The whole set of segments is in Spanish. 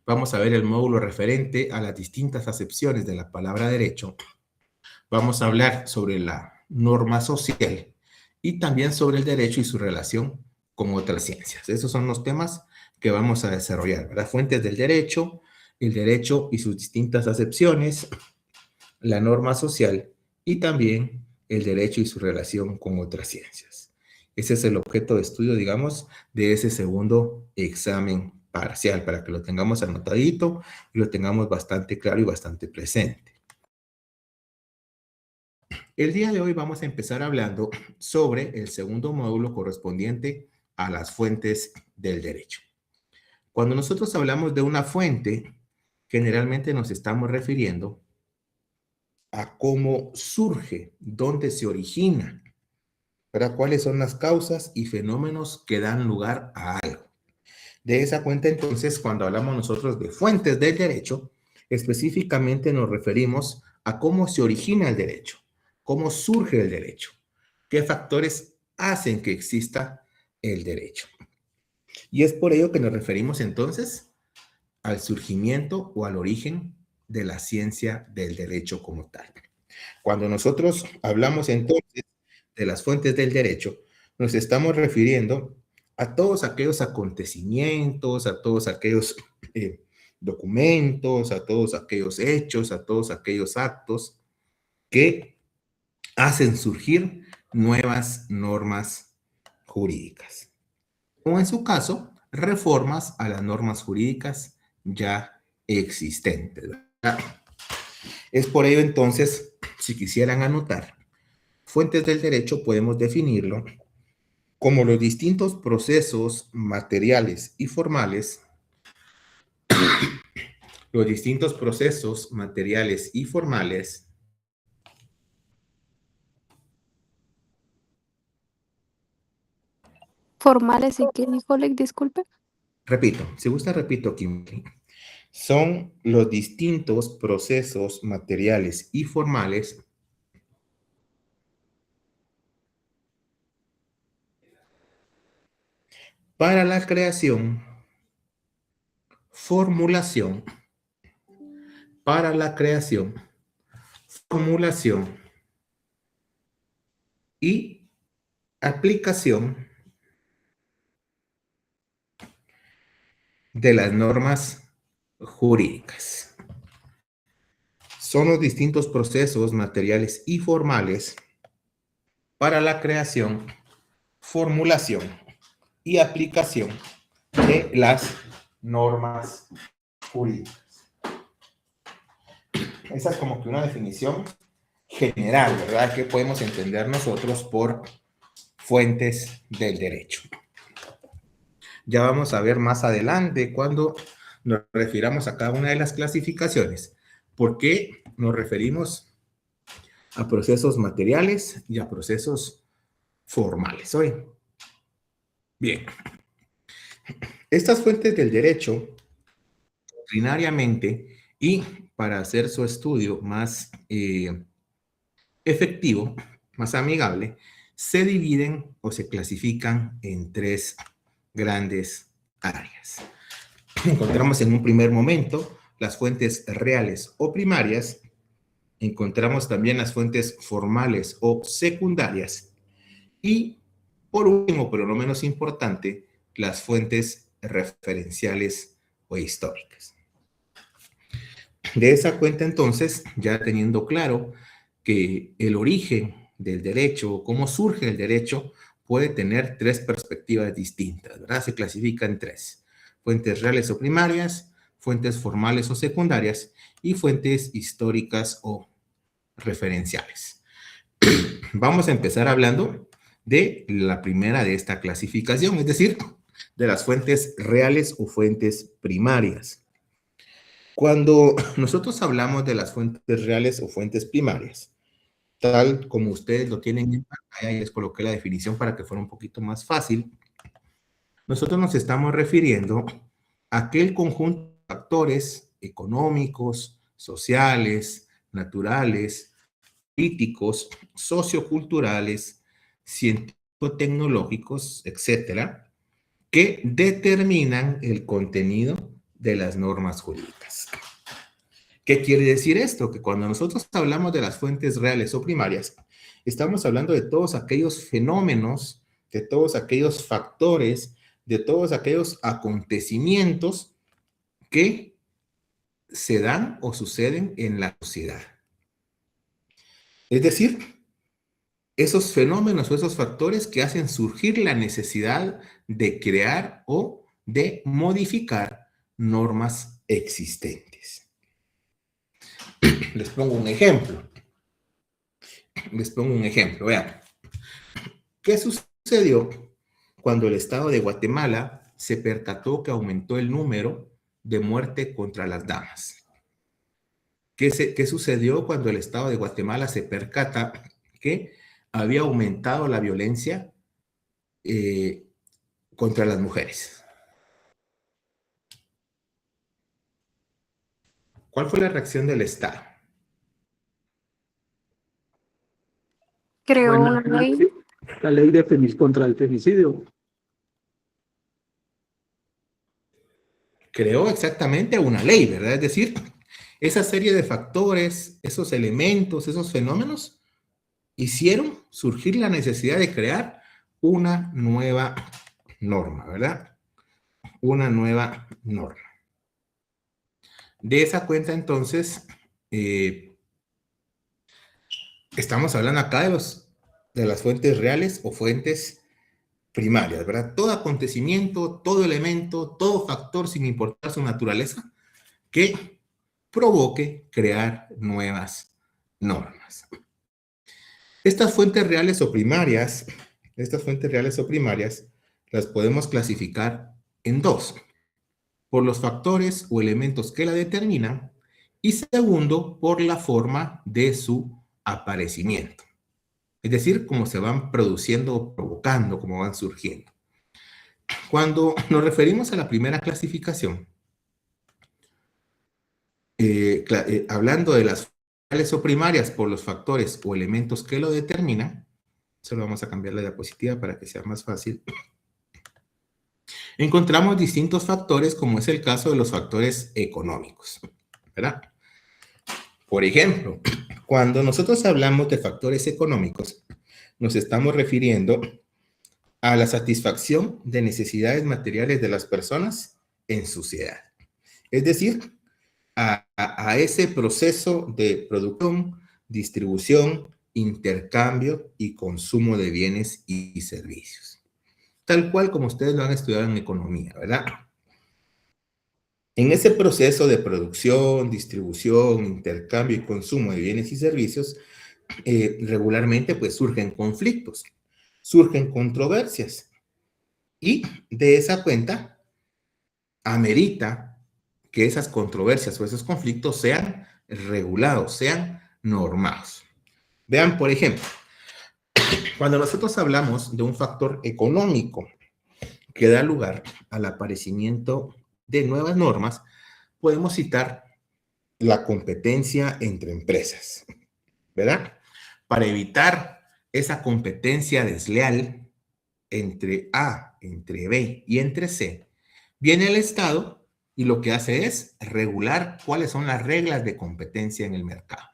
Vamos a ver el módulo referente a las distintas acepciones de la palabra derecho. Vamos a hablar sobre la norma social y también sobre el derecho y su relación con otras ciencias. Esos son los temas que vamos a desarrollar. Las fuentes del derecho, el derecho y sus distintas acepciones, la norma social y también el derecho y su relación con otras ciencias. Ese es el objeto de estudio, digamos, de ese segundo examen parcial, para que lo tengamos anotadito y lo tengamos bastante claro y bastante presente. El día de hoy vamos a empezar hablando sobre el segundo módulo correspondiente a las fuentes del derecho. Cuando nosotros hablamos de una fuente, generalmente nos estamos refiriendo a cómo surge, dónde se origina, ¿verdad? Cuáles son las causas y fenómenos que dan lugar a algo. De esa cuenta, entonces, cuando hablamos nosotros de fuentes del derecho, específicamente nos referimos a cómo se origina el derecho, cómo surge el derecho, qué factores hacen que exista el derecho. Y es por ello que nos referimos entonces al surgimiento o al origen de la ciencia del derecho como tal. Cuando nosotros hablamos entonces de las fuentes del derecho, nos estamos refiriendo a todos aquellos acontecimientos, a todos aquellos documentos, a todos aquellos hechos, a todos aquellos actos que hacen surgir nuevas normas jurídicas. O en su caso, reformas a las normas jurídicas ya existentes, ¿verdad? Es por ello entonces, si quisieran anotar, fuentes del derecho podemos definirlo como los distintos procesos materiales y formales, Formales y qué dijo, disculpe. Repito, si gusta repito, Kimberly, son los distintos procesos materiales y formales para la creación, formulación y aplicación de las normas jurídicas. Son los distintos procesos materiales y formales para la creación, formulación y aplicación de las normas jurídicas. Esa es como que una definición general, ¿verdad? Que podemos entender nosotros por fuentes del derecho. Ya vamos a ver más adelante cuando nos refiramos a cada una de las clasificaciones, por qué nos referimos a procesos materiales y a procesos formales hoy. Bien, estas fuentes del derecho, ordinariamente, y para hacer su estudio más efectivo, más amigable, se dividen o se clasifican en tres grandes áreas. Encontramos en un primer momento las fuentes reales o primarias, encontramos también las fuentes formales o secundarias y, por último, pero no menos importante, las fuentes referenciales o históricas. De esa cuenta, entonces, ya teniendo claro que el origen del derecho, cómo surge el derecho, puede tener tres perspectivas distintas, ¿verdad? Se clasifica en tres: fuentes reales o primarias, fuentes formales o secundarias y fuentes históricas o referenciales. Vamos a empezar hablando de la primera de esta clasificación, es decir, de las fuentes reales o fuentes primarias. Cuando nosotros hablamos de las fuentes reales o fuentes primarias, tal como ustedes lo tienen en pantalla, y les coloqué la definición para que fuera un poquito más fácil, nosotros nos estamos refiriendo a aquel conjunto de factores económicos, sociales, naturales, políticos, socioculturales, científico-tecnológicos, etcétera, que determinan el contenido de las normas jurídicas. ¿Qué quiere decir esto? Que cuando nosotros hablamos de las fuentes reales o primarias, estamos hablando de todos aquellos fenómenos, de todos aquellos factores, de todos aquellos acontecimientos que se dan o suceden en la sociedad. Es decir, esos fenómenos o esos factores que hacen surgir la necesidad de crear o de modificar normas existentes. Les pongo un ejemplo. Vean. ¿Qué sucedió cuando el Estado de Guatemala se percató que aumentó el número de muertes contra las damas? ¿Qué sucedió cuando el Estado de Guatemala se percata que había aumentado la violencia contra las mujeres? ¿Cuál fue la reacción del Estado? Creó una ley. La ley de contra el femicidio. Creó exactamente una ley, ¿verdad? Es decir, esa serie de factores, esos elementos, esos fenómenos, hicieron surgir la necesidad de crear una nueva norma, ¿verdad? Una nueva norma. De esa cuenta, entonces, estamos hablando acá de las fuentes reales o fuentes primarias, ¿verdad? Todo acontecimiento, todo elemento, todo factor, sin importar su naturaleza, que provoque crear nuevas normas. Estas fuentes reales o primarias, las podemos clasificar en dos: por los factores o elementos que la determinan, y segundo, por la forma de su aparecimiento. Es decir, cómo se van produciendo o provocando, cómo van surgiendo. Cuando nos referimos a la primera clasificación, hablando de las reales o primarias por los factores o elementos que lo determinan, solo vamos a cambiar la diapositiva para que sea más fácil. Encontramos distintos factores, como es el caso de los factores económicos, ¿verdad? Por ejemplo, cuando nosotros hablamos de factores económicos, nos estamos refiriendo a la satisfacción de necesidades materiales de las personas en sociedad. Es decir, a ese proceso de producción, distribución, intercambio y consumo de bienes y servicios. Tal cual como ustedes lo han estudiado en economía, ¿verdad? En ese proceso de producción, distribución, intercambio y consumo de bienes y servicios, regularmente pues surgen conflictos, surgen controversias, y de esa cuenta amerita que esas controversias o esos conflictos sean regulados, sean normados. Vean, por ejemplo, cuando nosotros hablamos de un factor económico que da lugar al aparecimiento de nuevas normas, podemos citar la competencia entre empresas, ¿verdad? Para evitar esa competencia desleal entre A, entre B y entre C, viene el Estado y lo que hace es regular cuáles son las reglas de competencia en el mercado.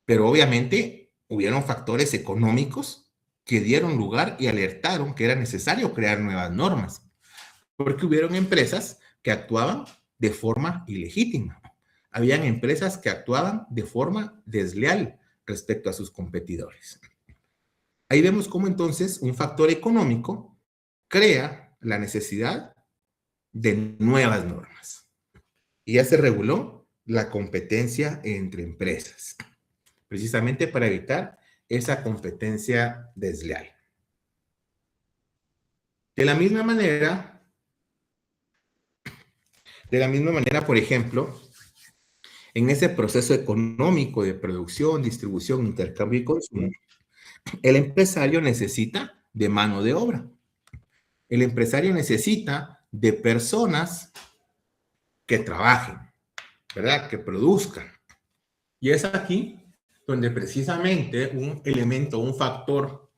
Pero obviamente hubieron factores económicos que dieron lugar y alertaron que era necesario crear nuevas normas, porque hubieron empresas que actuaban de forma ilegítima. Habían empresas que actuaban de forma desleal respecto a sus competidores. Ahí vemos cómo entonces un factor económico crea la necesidad de nuevas normas. Y ya se reguló la competencia entre empresas, precisamente para evitar esa competencia desleal. De la misma manera, por ejemplo, en ese proceso económico de producción, distribución, intercambio y consumo, el empresario necesita de mano de obra. El empresario necesita de personas que trabajen, ¿verdad? Que produzcan. Y es aquí donde precisamente un elemento, un factor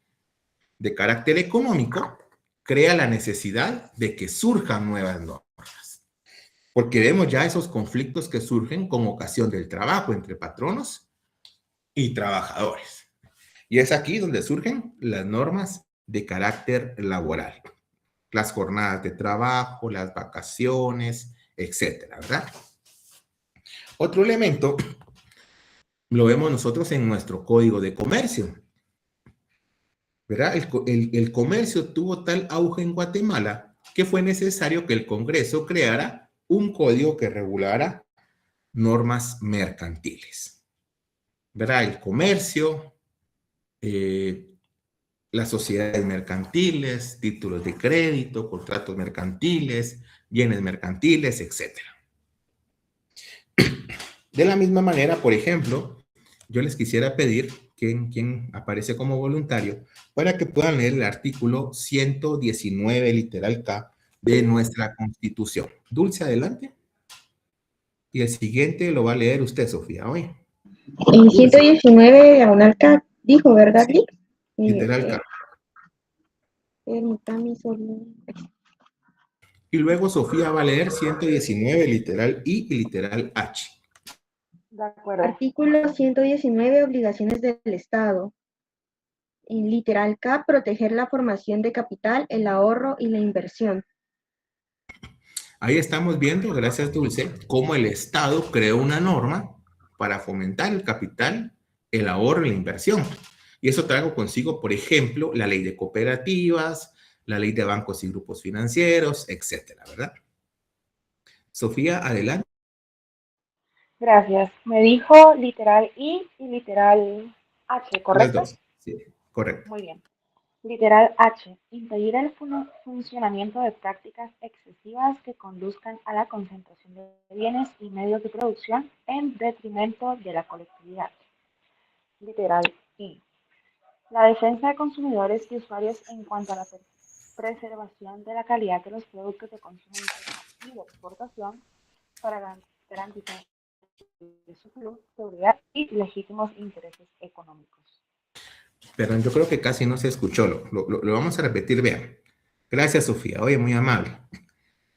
de carácter económico crea la necesidad de que surjan nuevas normas. porque vemos ya esos conflictos que surgen con ocasión del trabajo entre patronos y trabajadores. Y es aquí donde surgen las normas de carácter laboral, las jornadas de trabajo, las vacaciones, etcétera, ¿verdad? Otro elemento lo vemos nosotros en nuestro Código de Comercio, ¿verdad? El comercio tuvo tal auge en Guatemala que fue necesario que el Congreso creara un código que regulara normas mercantiles, ¿verdad? El comercio, las sociedades mercantiles, títulos de crédito, contratos mercantiles, bienes mercantiles, etc. De la misma manera, por ejemplo, yo les quisiera pedir quien aparece como voluntario para que puedan leer el artículo 119, literal K, de nuestra Constitución. Dulce, adelante. Y el siguiente lo va a leer usted, Sofía, hoy. En 119, diagonal K, dijo, ¿verdad, Sí, Lick? literal K. Permítame solo. Y luego Sofía va a leer 119, literal I y literal H. De acuerdo. Artículo 119, obligaciones del Estado. En literal K, proteger la formación de capital, el ahorro y la inversión. Ahí estamos viendo, gracias Dulce, cómo el Estado creó una norma para fomentar el capital, el ahorro y la inversión. Y eso trajo consigo, por ejemplo, la ley de cooperativas, la ley de bancos y grupos financieros, etcétera, ¿verdad? Sofía, adelante. Gracias. Me dijo literal I y literal H, ¿correcto? Las dos, sí, correcto. Muy bien. Literal H. Impedir el funcionamiento de prácticas excesivas que conduzcan a la concentración de bienes y medios de producción en detrimento de la colectividad. Literal I. La defensa de consumidores y usuarios en cuanto a la preservación de la calidad de los productos de consumo interno y de exportación para garantizar su salud, seguridad y legítimos intereses económicos. Pero yo creo que casi no se escuchó. Lo vamos a repetir, vean. Gracias, Sofía. Oye, muy amable.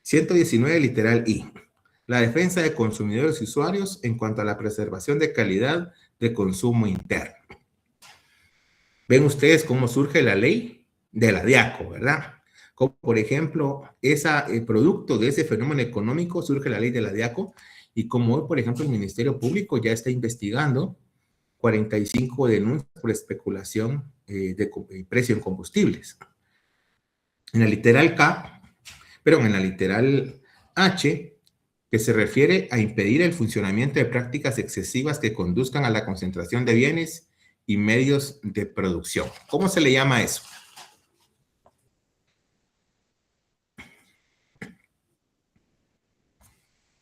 119, literal I. La defensa de consumidores y usuarios en cuanto a la preservación de calidad de consumo interno. Ven ustedes cómo surge la ley de la DIACO, ¿verdad? Como, por ejemplo, producto de ese fenómeno económico surge la ley de la DIACO y como hoy, por ejemplo, el Ministerio Público ya está investigando 45 denuncias por especulación de precio en combustibles. En la literal K, pero en la literal H, que se refiere a impedir el funcionamiento de prácticas excesivas que conduzcan a la concentración de bienes y medios de producción. ¿Cómo se le llama eso?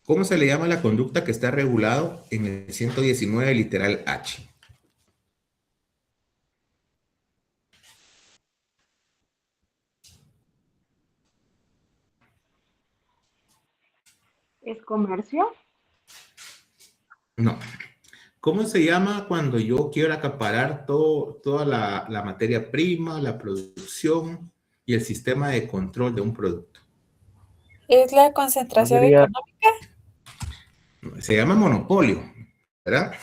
¿Cómo se le llama la conducta que está regulado en el 119, literal H? ¿Es comercio? No. ¿Cómo se llama cuando yo quiero acaparar toda la materia prima, la producción y el sistema de control de un producto? Es la concentración Sería- económica. Se llama monopolio, ¿verdad?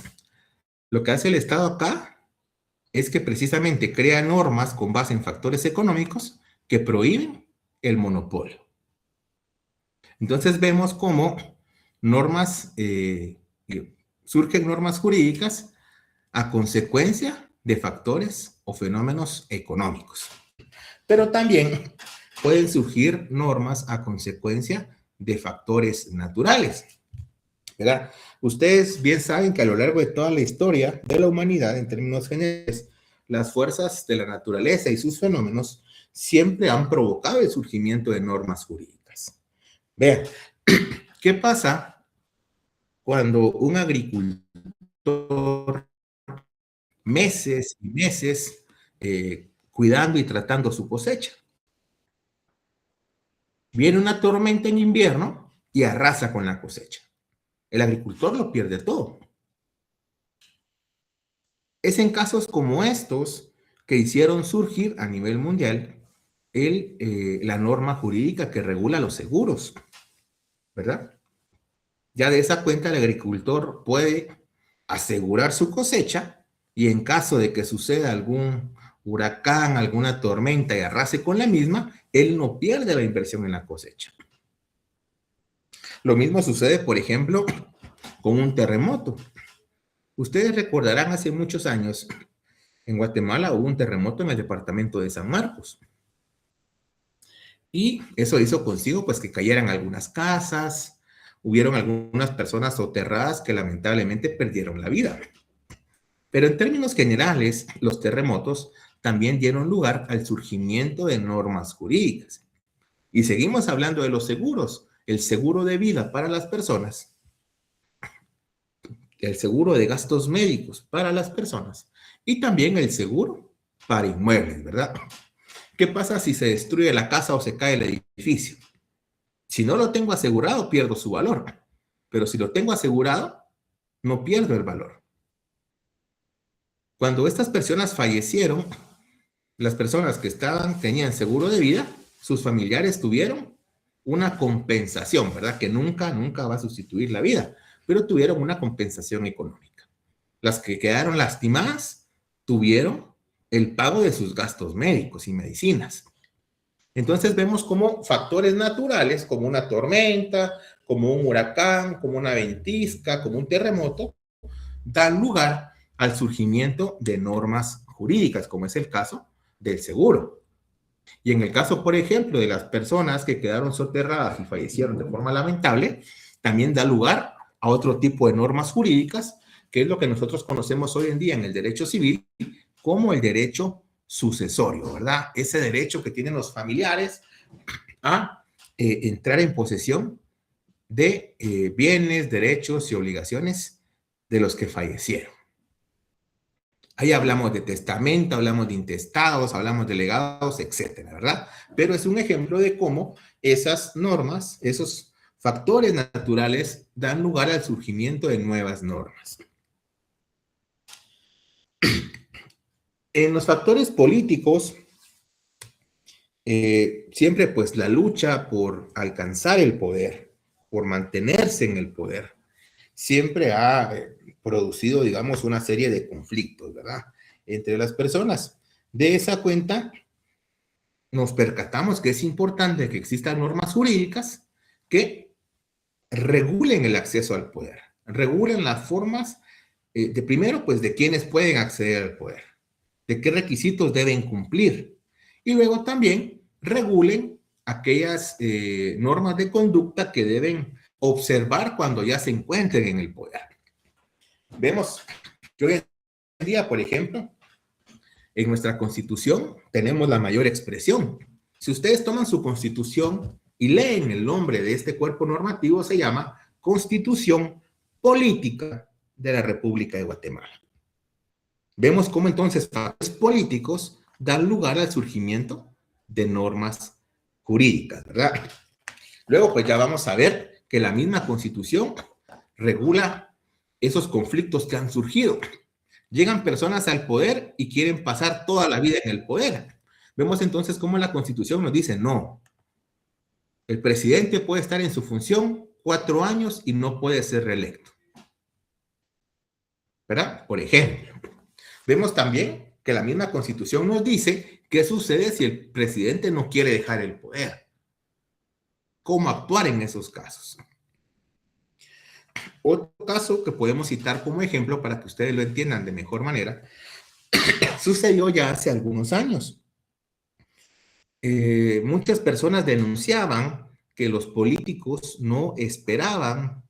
Lo que hace el Estado acá es que precisamente crea normas con base en factores económicos que prohíben el monopolio. Entonces vemos cómo surgen normas jurídicas a consecuencia de factores o fenómenos económicos. Pero también pueden surgir normas a consecuencia de factores naturales, ¿verdad? Ustedes bien saben que a lo largo de toda la historia de la humanidad, en términos generales, las fuerzas de la naturaleza y sus fenómenos siempre han provocado el surgimiento de normas jurídicas. Vean, ¿qué pasa cuando un agricultor meses y meses cuidando y tratando su cosecha? Viene una tormenta en invierno y arrasa con la cosecha. El agricultor lo pierde todo. Es en casos como estos que hicieron surgir a nivel mundial la norma jurídica que regula los seguros, ¿verdad? Ya de esa cuenta el agricultor puede asegurar su cosecha y en caso de que suceda algún huracán, alguna tormenta y arrase con la misma, él no pierde la inversión en la cosecha. Lo mismo sucede, por ejemplo, con un terremoto. Ustedes recordarán hace muchos años, en Guatemala hubo un terremoto en el departamento de San Marcos. Y eso hizo consigo pues que cayeran algunas casas, hubieron algunas personas soterradas que lamentablemente perdieron la vida. Pero en términos generales, los terremotos también dieron lugar al surgimiento de normas jurídicas. Y seguimos hablando de los seguros, el seguro de vida para las personas, el seguro de gastos médicos para las personas y también el seguro para inmuebles, ¿verdad? ¿Qué pasa si se destruye la casa o se cae el edificio? Si no lo tengo asegurado, pierdo su valor. Pero si lo tengo asegurado, no pierdo el valor. Cuando estas personas fallecieron, las personas que tenían seguro de vida, sus familiares tuvieron una compensación, ¿verdad? Que nunca va a sustituir la vida, pero tuvieron una compensación económica. Las que quedaron lastimadas tuvieron el pago de sus gastos médicos y medicinas. Entonces vemos como factores naturales, como una tormenta, como un huracán, como una ventisca, como un terremoto, dan lugar al surgimiento de normas jurídicas, como es el caso del seguro. Y en el caso, por ejemplo, de las personas que quedaron soterradas y fallecieron de forma lamentable, también da lugar a otro tipo de normas jurídicas, que es lo que nosotros conocemos hoy en día en el derecho civil como el derecho sucesorio, ¿verdad? Ese derecho que tienen los familiares a entrar en posesión de bienes, derechos y obligaciones de los que fallecieron. Ahí hablamos de testamento, hablamos de intestados, hablamos de legados, etcétera, ¿verdad? Pero es un ejemplo de cómo esas normas, esos factores naturales dan lugar al surgimiento de nuevas normas. En los factores políticos, siempre pues la lucha por alcanzar el poder, por mantenerse en el poder, siempre ha producido, digamos, una serie de conflictos, ¿verdad? Entre las personas. De esa cuenta, nos percatamos que es importante que existan normas jurídicas que regulen el acceso al poder, regulen las formas de primero, pues, de quienes pueden acceder al poder, de qué requisitos deben cumplir, y luego también regulen aquellas normas de conducta que deben observar cuando ya se encuentren en el poder. Vemos que hoy en día, por ejemplo, en nuestra Constitución tenemos la mayor expresión. Si ustedes toman su Constitución y leen el nombre de este cuerpo normativo, se llama Constitución Política de la República de Guatemala. Vemos cómo entonces factores políticos dan lugar al surgimiento de normas jurídicas, ¿verdad? Luego, pues ya vamos a ver que la misma Constitución regula esos conflictos que han surgido. Llegan personas al poder y quieren pasar toda la vida en el poder. Vemos entonces cómo la Constitución nos dice, no, el presidente puede estar en su función 4 años y no puede ser reelecto, ¿verdad? Por ejemplo, vemos también que la misma Constitución nos dice qué sucede si el presidente no quiere dejar el poder. ¿Cómo actuar en esos casos? Otro caso que podemos citar como ejemplo para que ustedes lo entiendan de mejor manera, sucedió ya hace algunos años. Muchas personas denunciaban que los políticos no esperaban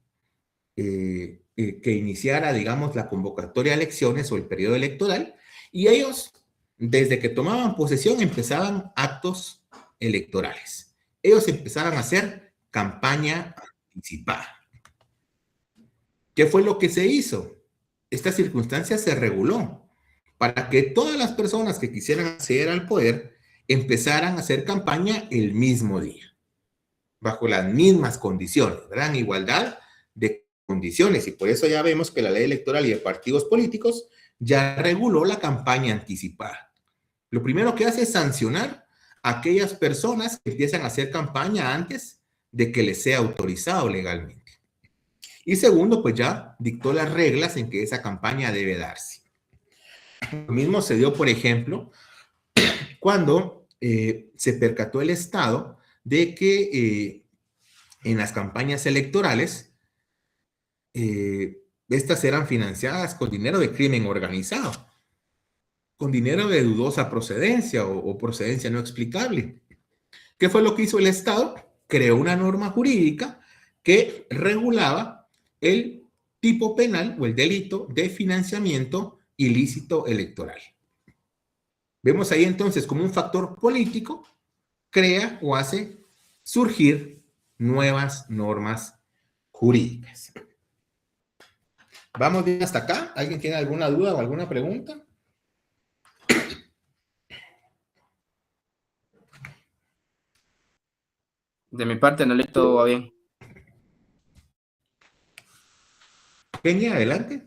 que iniciara, digamos, la convocatoria a elecciones o el periodo electoral, y ellos, desde que tomaban posesión, empezaban actos electorales. Ellos empezaban a hacer campaña anticipada. ¿Qué fue lo que se hizo? Esta circunstancia se reguló para que todas las personas que quisieran acceder al poder empezaran a hacer campaña el mismo día, bajo las mismas condiciones, ¿verdad? En igualdad de condiciones, y por eso ya vemos que la ley electoral y de partidos políticos ya reguló la campaña anticipada. Lo primero que hace es sancionar a aquellas personas que empiezan a hacer campaña antes de que les sea autorizado legalmente. Y segundo, pues ya dictó las reglas en que esa campaña debe darse. Lo mismo se dio, por ejemplo, cuando se percató el Estado de que en las campañas electorales estas eran financiadas con dinero de crimen organizado, con dinero de dudosa procedencia o procedencia no explicable. ¿Qué fue lo que hizo el Estado? Creó una norma jurídica que regulaba el tipo penal o el delito de financiamiento ilícito electoral. Vemos ahí entonces como un factor político crea o hace surgir nuevas normas jurídicas. ¿Vamos bien hasta acá? ¿Alguien tiene alguna duda o alguna pregunta? De mi parte, no le todo va bien. Kenia, adelante.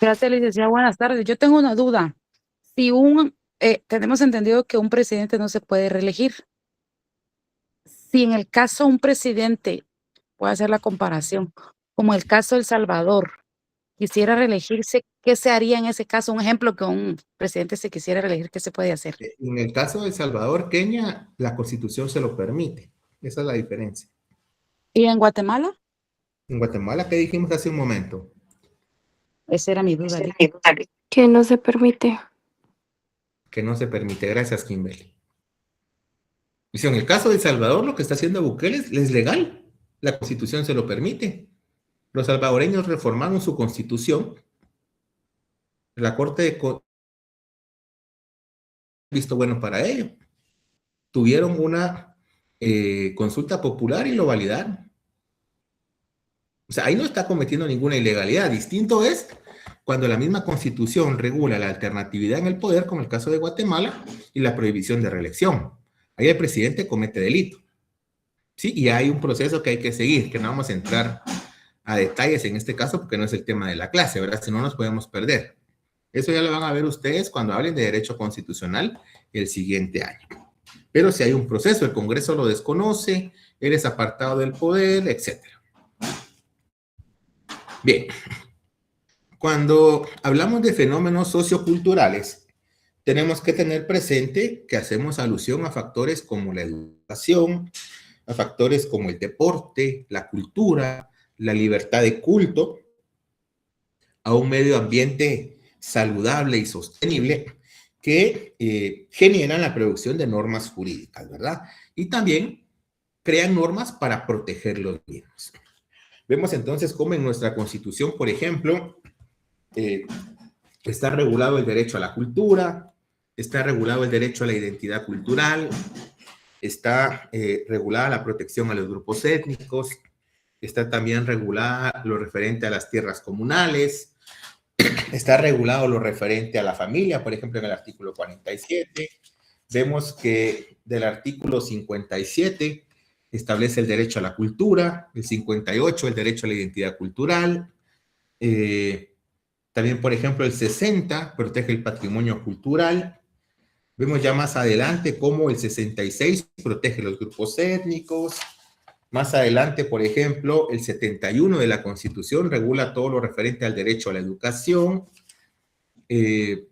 Gracias, licenciada. Buenas tardes. Yo tengo una duda. Si tenemos entendido que un presidente no se puede reelegir. Si en el caso un presidente, voy a hacer la comparación, como el caso de El Salvador, quisiera reelegirse, ¿qué se haría en ese caso? Un ejemplo que un presidente se quisiera reelegir, ¿qué se puede hacer? En el caso de El Salvador, Kenia, la Constitución se lo permite. Esa es la diferencia. ¿Y en Guatemala? En Guatemala, ¿qué dijimos hace un momento? Esa era mi duda. Que no se permite. Que no se permite. Gracias, Kimberly. Y si en el caso de El Salvador, lo que está haciendo Bukele es legal. La Constitución se lo permite. Los salvadoreños reformaron su Constitución. La Corte de visto bueno para ello. Tuvieron una consulta popular y lo validaron. O sea, ahí no está cometiendo ninguna ilegalidad. Distinto es cuando la misma Constitución regula la alternatividad en el poder, como el caso de Guatemala, y la prohibición de reelección. Ahí el presidente comete delito. Sí, y hay un proceso que hay que seguir, que no vamos a entrar a detalles en este caso porque no es el tema de la clase, ¿verdad? Si no nos podemos perder. Eso ya lo van a ver ustedes cuando hablen de derecho constitucional el siguiente año. Pero si hay un proceso, el Congreso lo desconoce, él es apartado del poder, etc. Bien, cuando hablamos de fenómenos socioculturales, tenemos que tener presente que hacemos alusión a factores como la educación, a factores como el deporte, la cultura, la libertad de culto, a un medio ambiente saludable y sostenible que generan la producción de normas jurídicas, ¿verdad? Y también crean normas para proteger los bienes. Vemos entonces cómo en nuestra Constitución, por ejemplo, está regulado el derecho a la cultura, está regulado el derecho a la identidad cultural, está regulada la protección a los grupos étnicos, está también regulada lo referente a las tierras comunales, está regulado lo referente a la familia, por ejemplo, en el artículo 47. Vemos que del artículo 57 establece el derecho a la cultura, el 58 el derecho a la identidad cultural, también, por ejemplo, el 60 protege el patrimonio cultural. Vemos ya más adelante cómo el 66 protege los grupos étnicos. Más adelante, por ejemplo, el 71 de la Constitución regula todo lo referente al derecho a la educación. El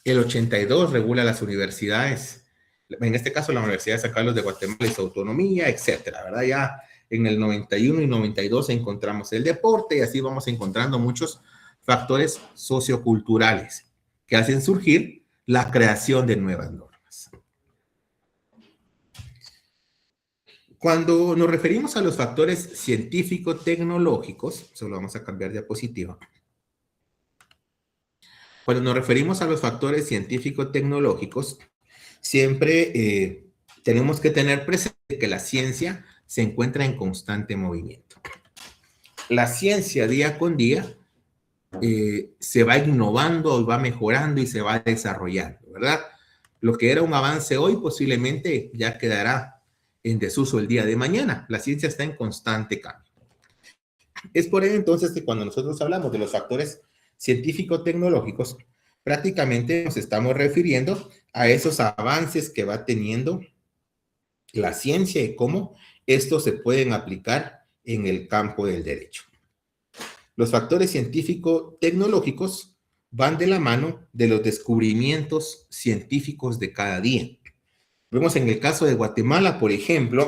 82 regula las universidades, en este caso la Universidad de San Carlos de Guatemala y su autonomía, etcétera, ¿verdad? Ya en el 91 y 92 encontramos el deporte y así vamos encontrando muchos factores socioculturales que hacen surgir la creación de nuevas normas. Cuando nos referimos a los factores científico-tecnológicos, solo vamos a cambiar diapositiva. Cuando nos referimos a los factores científico-tecnológicos, siempre tenemos que tener presente que la ciencia se encuentra en constante movimiento. La ciencia día con día se va innovando, va mejorando y se va desarrollando, ¿verdad? Lo que era un avance hoy posiblemente ya quedará en desuso el día de mañana. La ciencia está en constante cambio. Es por ello entonces que cuando nosotros hablamos de los factores científico-tecnológicos, prácticamente nos estamos refiriendo a esos avances que va teniendo la ciencia y cómo estos se pueden aplicar en el campo del derecho. Los factores científico-tecnológicos van de la mano de los descubrimientos científicos de cada día. Vemos en el caso de Guatemala, por ejemplo,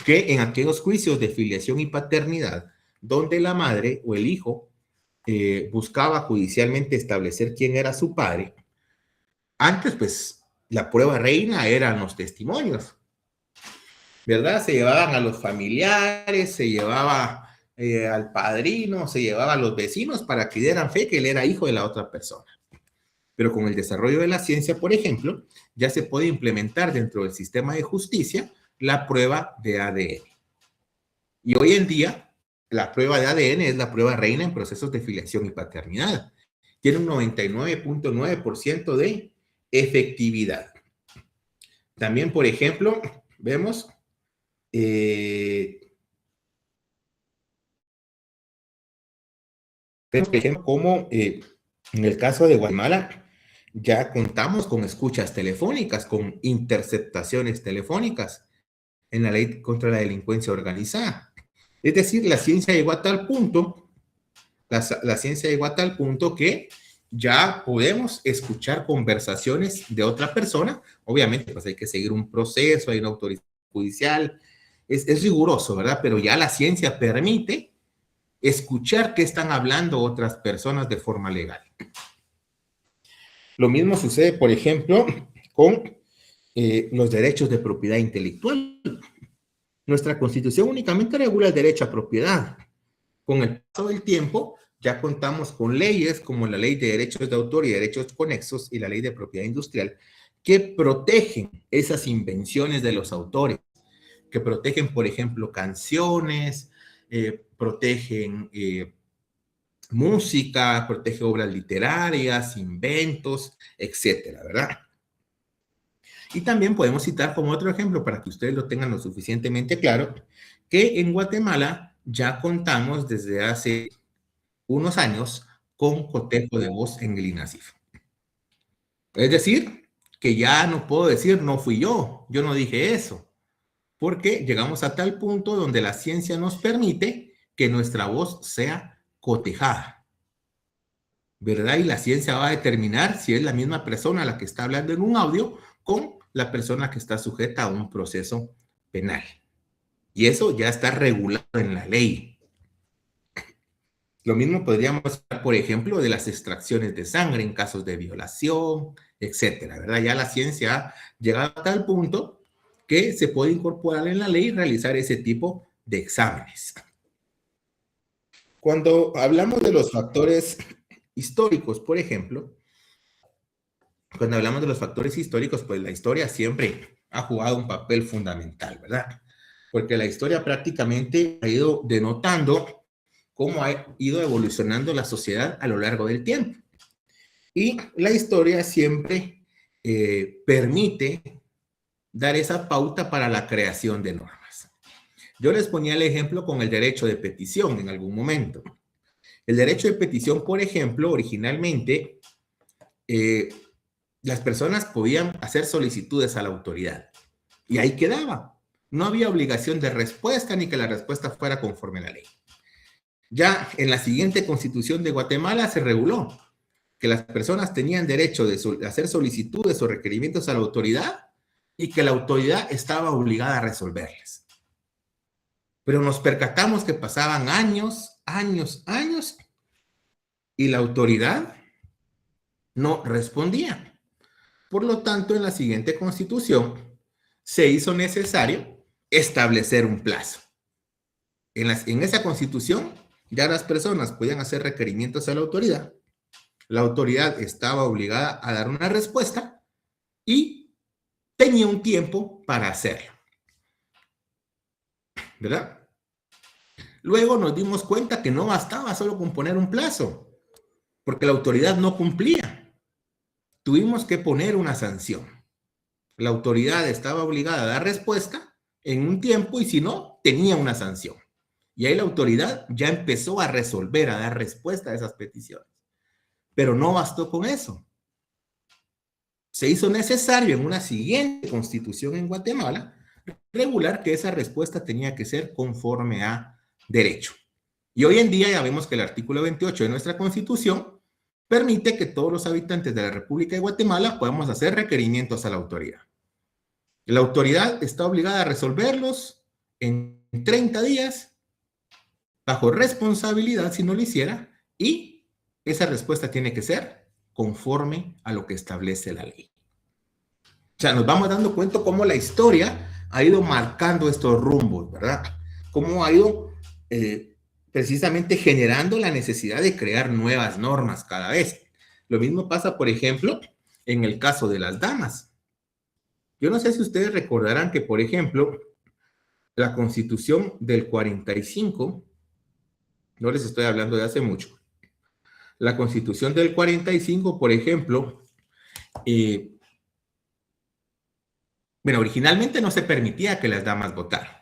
que en aquellos juicios de filiación y paternidad, donde la madre o el hijo buscaba judicialmente establecer quién era su padre, antes, pues, la prueba reina eran los testimonios, ¿verdad? Se llevaban a los familiares, se llevaba al padrino, se llevaba a los vecinos para que dieran fe que él era hijo de la otra persona. Pero con el desarrollo de la ciencia, por ejemplo, ya se puede implementar dentro del sistema de justicia la prueba de ADN. Y hoy en día, la prueba de ADN es la prueba reina en procesos de filiación y paternidad. Tiene un 99.9% de efectividad. También, por ejemplo, vemos cómo en el caso de Guatemala ya contamos con escuchas telefónicas, con interceptaciones telefónicas en la ley contra la delincuencia organizada. Es decir, la ciencia llegó a tal punto, la ciencia llegó a tal punto que ya podemos escuchar conversaciones de otra persona. Obviamente, pues hay que seguir un proceso, hay una autorización judicial, es riguroso, ¿verdad? Pero ya la ciencia permite escuchar qué están hablando otras personas de forma legal. Lo mismo sucede, por ejemplo, con los derechos de propiedad intelectual. Nuestra Constitución únicamente regula el derecho a propiedad. Con el paso del tiempo, ya contamos con leyes como la Ley de Derechos de Autor y Derechos Conexos y la Ley de Propiedad Industrial que protegen esas invenciones de los autores, que protegen, por ejemplo, canciones, protegen música, protege obras literarias, inventos, etcétera, ¿verdad? Y también podemos citar como otro ejemplo, para que ustedes lo tengan lo suficientemente claro, que en Guatemala ya contamos desde hace unos años con cotejo de voz en el INASIF. Es decir, que ya no puedo decir no fui yo no dije eso, porque llegamos a tal punto donde la ciencia nos permite que nuestra voz sea cotejada, ¿verdad? Y la ciencia va a determinar si es la misma persona la que está hablando en un audio con la persona que está sujeta a un proceso penal. Y eso ya está regulado en la ley. Lo mismo podríamos hablar, por ejemplo, de las extracciones de sangre en casos de violación, etcétera, ¿verdad? Ya la ciencia ha llegado a tal punto que se puede incorporar en la ley y realizar ese tipo de exámenes. Cuando hablamos de los factores históricos, por ejemplo, cuando hablamos de los factores históricos, pues la historia siempre ha jugado un papel fundamental, ¿verdad? Porque la historia prácticamente ha ido denotando cómo ha ido evolucionando la sociedad a lo largo del tiempo. Y la historia siempre permite dar esa pauta para la creación de normas. Yo les ponía el ejemplo con el derecho de petición en algún momento. El derecho de petición, por ejemplo, originalmente, las personas podían hacer solicitudes a la autoridad y ahí quedaba. No había obligación de respuesta ni que la respuesta fuera conforme a la ley. Ya en la siguiente Constitución de Guatemala se reguló que las personas tenían derecho de hacer solicitudes o requerimientos a la autoridad y que la autoridad estaba obligada a resolverles. Pero nos percatamos que pasaban años y la autoridad no respondía. Por lo tanto, en la siguiente Constitución se hizo necesario establecer un plazo. En esa Constitución ya las personas podían hacer requerimientos a la autoridad estaba obligada a dar una respuesta y tenía un tiempo para hacerlo, ¿verdad? Luego nos dimos cuenta que no bastaba solo con poner un plazo, porque la autoridad no cumplía. Tuvimos que poner una sanción. La autoridad estaba obligada a dar respuesta en un tiempo y si no, tenía una sanción. Y ahí la autoridad ya empezó a resolver, a dar respuesta a esas peticiones. Pero no bastó con eso. Se hizo necesario en una siguiente Constitución en Guatemala regular que esa respuesta tenía que ser conforme a derecho. Y hoy en día ya vemos que el artículo 28 de nuestra Constitución permite que todos los habitantes de la República de Guatemala podamos hacer requerimientos a la autoridad. La autoridad está obligada a resolverlos en 30 días bajo responsabilidad si no lo hiciera, y esa respuesta tiene que ser conforme a lo que establece la ley. O sea, nos vamos dando cuenta cómo la historia ha ido marcando estos rumbos, ¿verdad? Cómo ha ido precisamente generando la necesidad de crear nuevas normas cada vez. Lo mismo pasa, por ejemplo, en el caso de las damas. Yo no sé si ustedes recordarán que, por ejemplo, la Constitución del 45, no les estoy hablando de hace mucho, la Constitución del 45, por ejemplo, originalmente no se permitía que las damas votaran.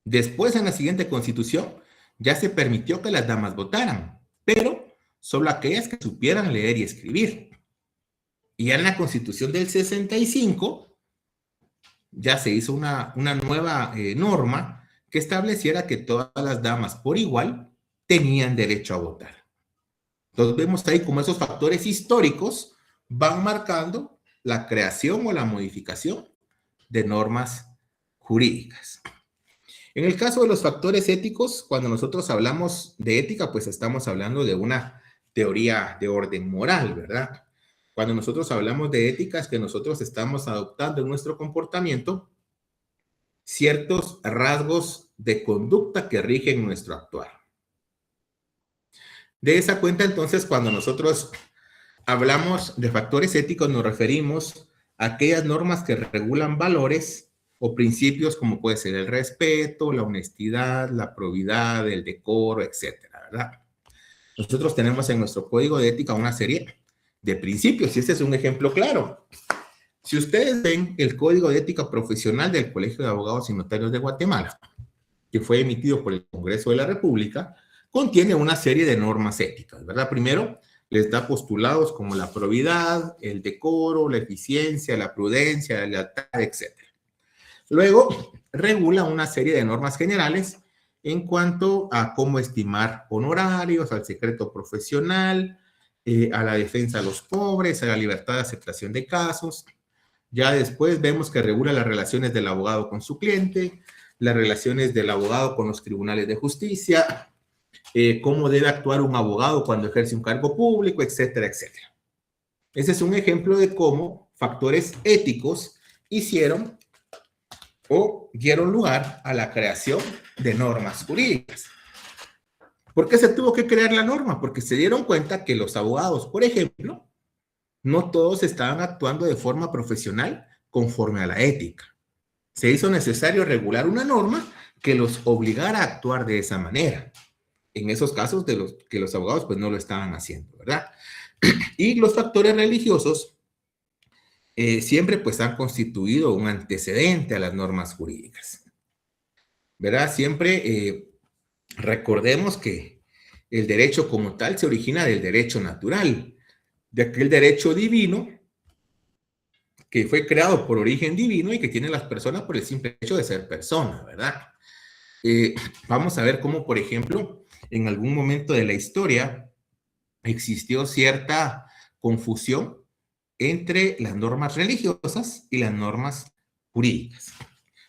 Después, en la siguiente Constitución, ya se permitió que las damas votaran, pero solo aquellas que supieran leer y escribir. Y ya en la Constitución del 65, ya se hizo una nueva norma que estableciera que todas las damas por igual tenían derecho a votar. Entonces vemos ahí cómo esos factores históricos van marcando la creación o la modificación de normas jurídicas. En el caso de los factores éticos, cuando nosotros hablamos de ética, pues estamos hablando de una teoría de orden moral, ¿verdad? Cuando nosotros hablamos de ética, es que nosotros estamos adoptando en nuestro comportamiento ciertos rasgos de conducta que rigen nuestro actuar. De esa cuenta, entonces, cuando nosotros hablamos de factores éticos, nos referimos a aquellas normas que regulan valores o principios como puede ser el respeto, la honestidad, la probidad, el decoro, etcétera, ¿verdad? Nosotros tenemos en nuestro código de ética una serie de principios, y este es un ejemplo claro. Si ustedes ven el Código de Ética Profesional del Colegio de Abogados y Notarios de Guatemala, que fue emitido por el Congreso de la República, contiene una serie de normas éticas, ¿verdad? Primero, les da postulados como la probidad, el decoro, la eficiencia, la prudencia, la lealtad, etc. Luego, regula una serie de normas generales en cuanto a cómo estimar honorarios, al secreto profesional, a la defensa de los pobres, a la libertad de aceptación de casos. Ya después vemos que regula las relaciones del abogado con su cliente, las relaciones del abogado con los tribunales de justicia, cómo debe actuar un abogado cuando ejerce un cargo público, etcétera, etcétera. Ese es un ejemplo de cómo factores éticos hicieron o dieron lugar a la creación de normas jurídicas. ¿Por qué se tuvo que crear la norma? Porque se dieron cuenta que los abogados, por ejemplo, no todos estaban actuando de forma profesional conforme a la ética. Se hizo necesario regular una norma que los obligara a actuar de esa manera. En esos casos de los que los abogados pues no lo estaban haciendo, ¿verdad? Y los factores religiosos siempre pues han constituido un antecedente a las normas jurídicas, ¿verdad? Siempre recordemos que el derecho como tal se origina del derecho natural, de aquel derecho divino que fue creado por origen divino y que tienen las personas por el simple hecho de ser personas, ¿verdad? Vamos a ver cómo, por ejemplo, en algún momento de la historia existió cierta confusión entre las normas religiosas y las normas jurídicas.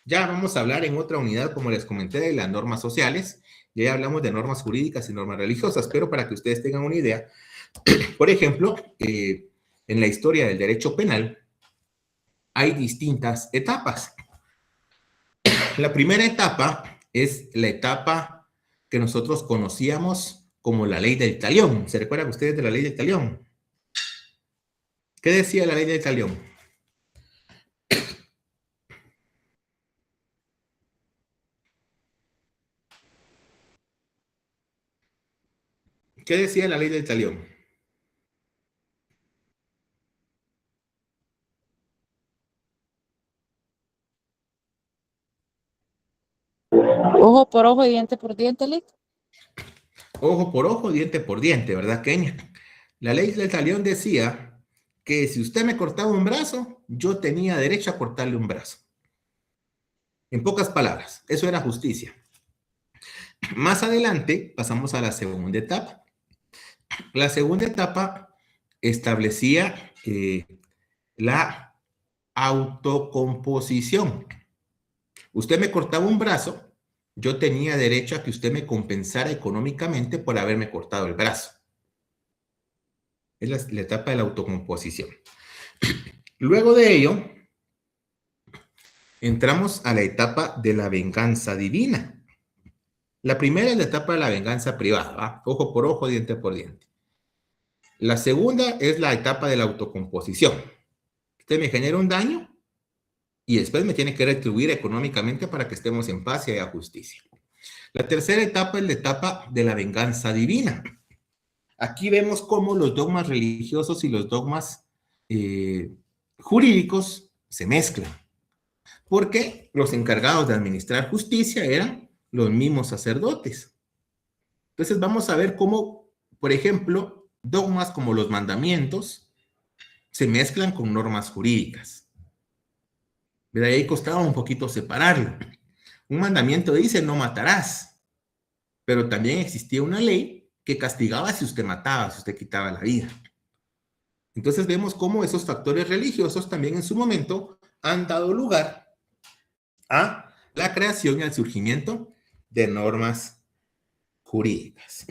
Ya vamos a hablar en otra unidad, como les comenté, de las normas sociales. Ya hablamos de normas jurídicas y normas religiosas, pero para que ustedes tengan una idea, por ejemplo, en la historia del derecho penal hay distintas etapas. La primera etapa es la etapa que nosotros conocíamos como la ley del talión. ¿Se recuerdan ustedes de la ley del talión? ¿Qué decía la ley del talión? ¿Qué decía la ley del talión? Ojo por ojo y diente por diente, Lick. Ojo por ojo, diente por diente, ¿verdad, Kenia? La ley del talión decía que si usted me cortaba un brazo, yo tenía derecho a cortarle un brazo. En pocas palabras, eso era justicia. Más adelante pasamos a la segunda etapa. La segunda etapa establecía la autocomposición. Usted me cortaba un brazo, yo tenía derecho a que usted me compensara económicamente por haberme cortado el brazo. Es la etapa de la autocomposición. Luego de ello, entramos a la etapa de la venganza divina. La primera es la etapa de la venganza privada, ¿va? Ojo por ojo, diente por diente. La segunda es la etapa de la autocomposición. Usted me genera un daño y después me tiene que retribuir económicamente para que estemos en paz y haya justicia. La tercera etapa es la etapa de la venganza divina. Aquí vemos cómo los dogmas religiosos y los dogmas jurídicos se mezclan, porque los encargados de administrar justicia eran los mismos sacerdotes. Entonces vamos a ver cómo, por ejemplo, dogmas como los mandamientos se mezclan con normas jurídicas. De ahí costaba un poquito separarlo. Un mandamiento dice no matarás, pero también existía una ley que castigaba si usted mataba, si usted quitaba la vida. Entonces vemos cómo esos factores religiosos también en su momento han dado lugar a la creación y al surgimiento de normas jurídicas.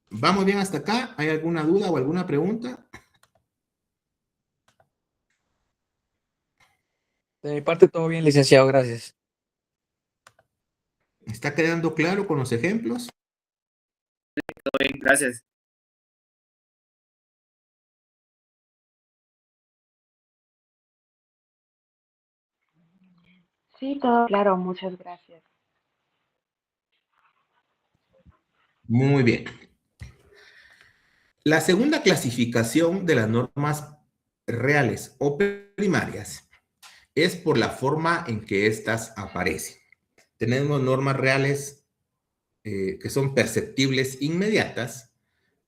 ¿Vamos bien hasta acá? ¿Hay alguna duda o alguna pregunta? De mi parte, todo bien, licenciado, gracias. ¿Está quedando claro con los ejemplos? Todo bien, gracias. Sí, todo claro, muchas gracias. Muy bien. La segunda clasificación de las normas reales o primarias es por la forma en que éstas aparecen. Tenemos normas reales que son perceptibles inmediatas,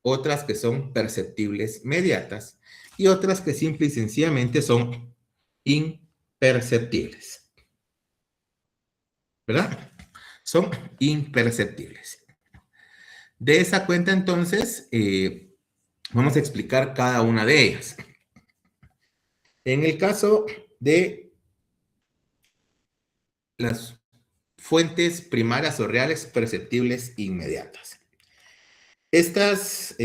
otras que son perceptibles mediatas y otras que simple y sencillamente son imperceptibles. ¿Verdad? Son imperceptibles. De esa cuenta, entonces, vamos a explicar cada una de ellas. En el caso de las fuentes primarias o reales perceptibles inmediatas. Estas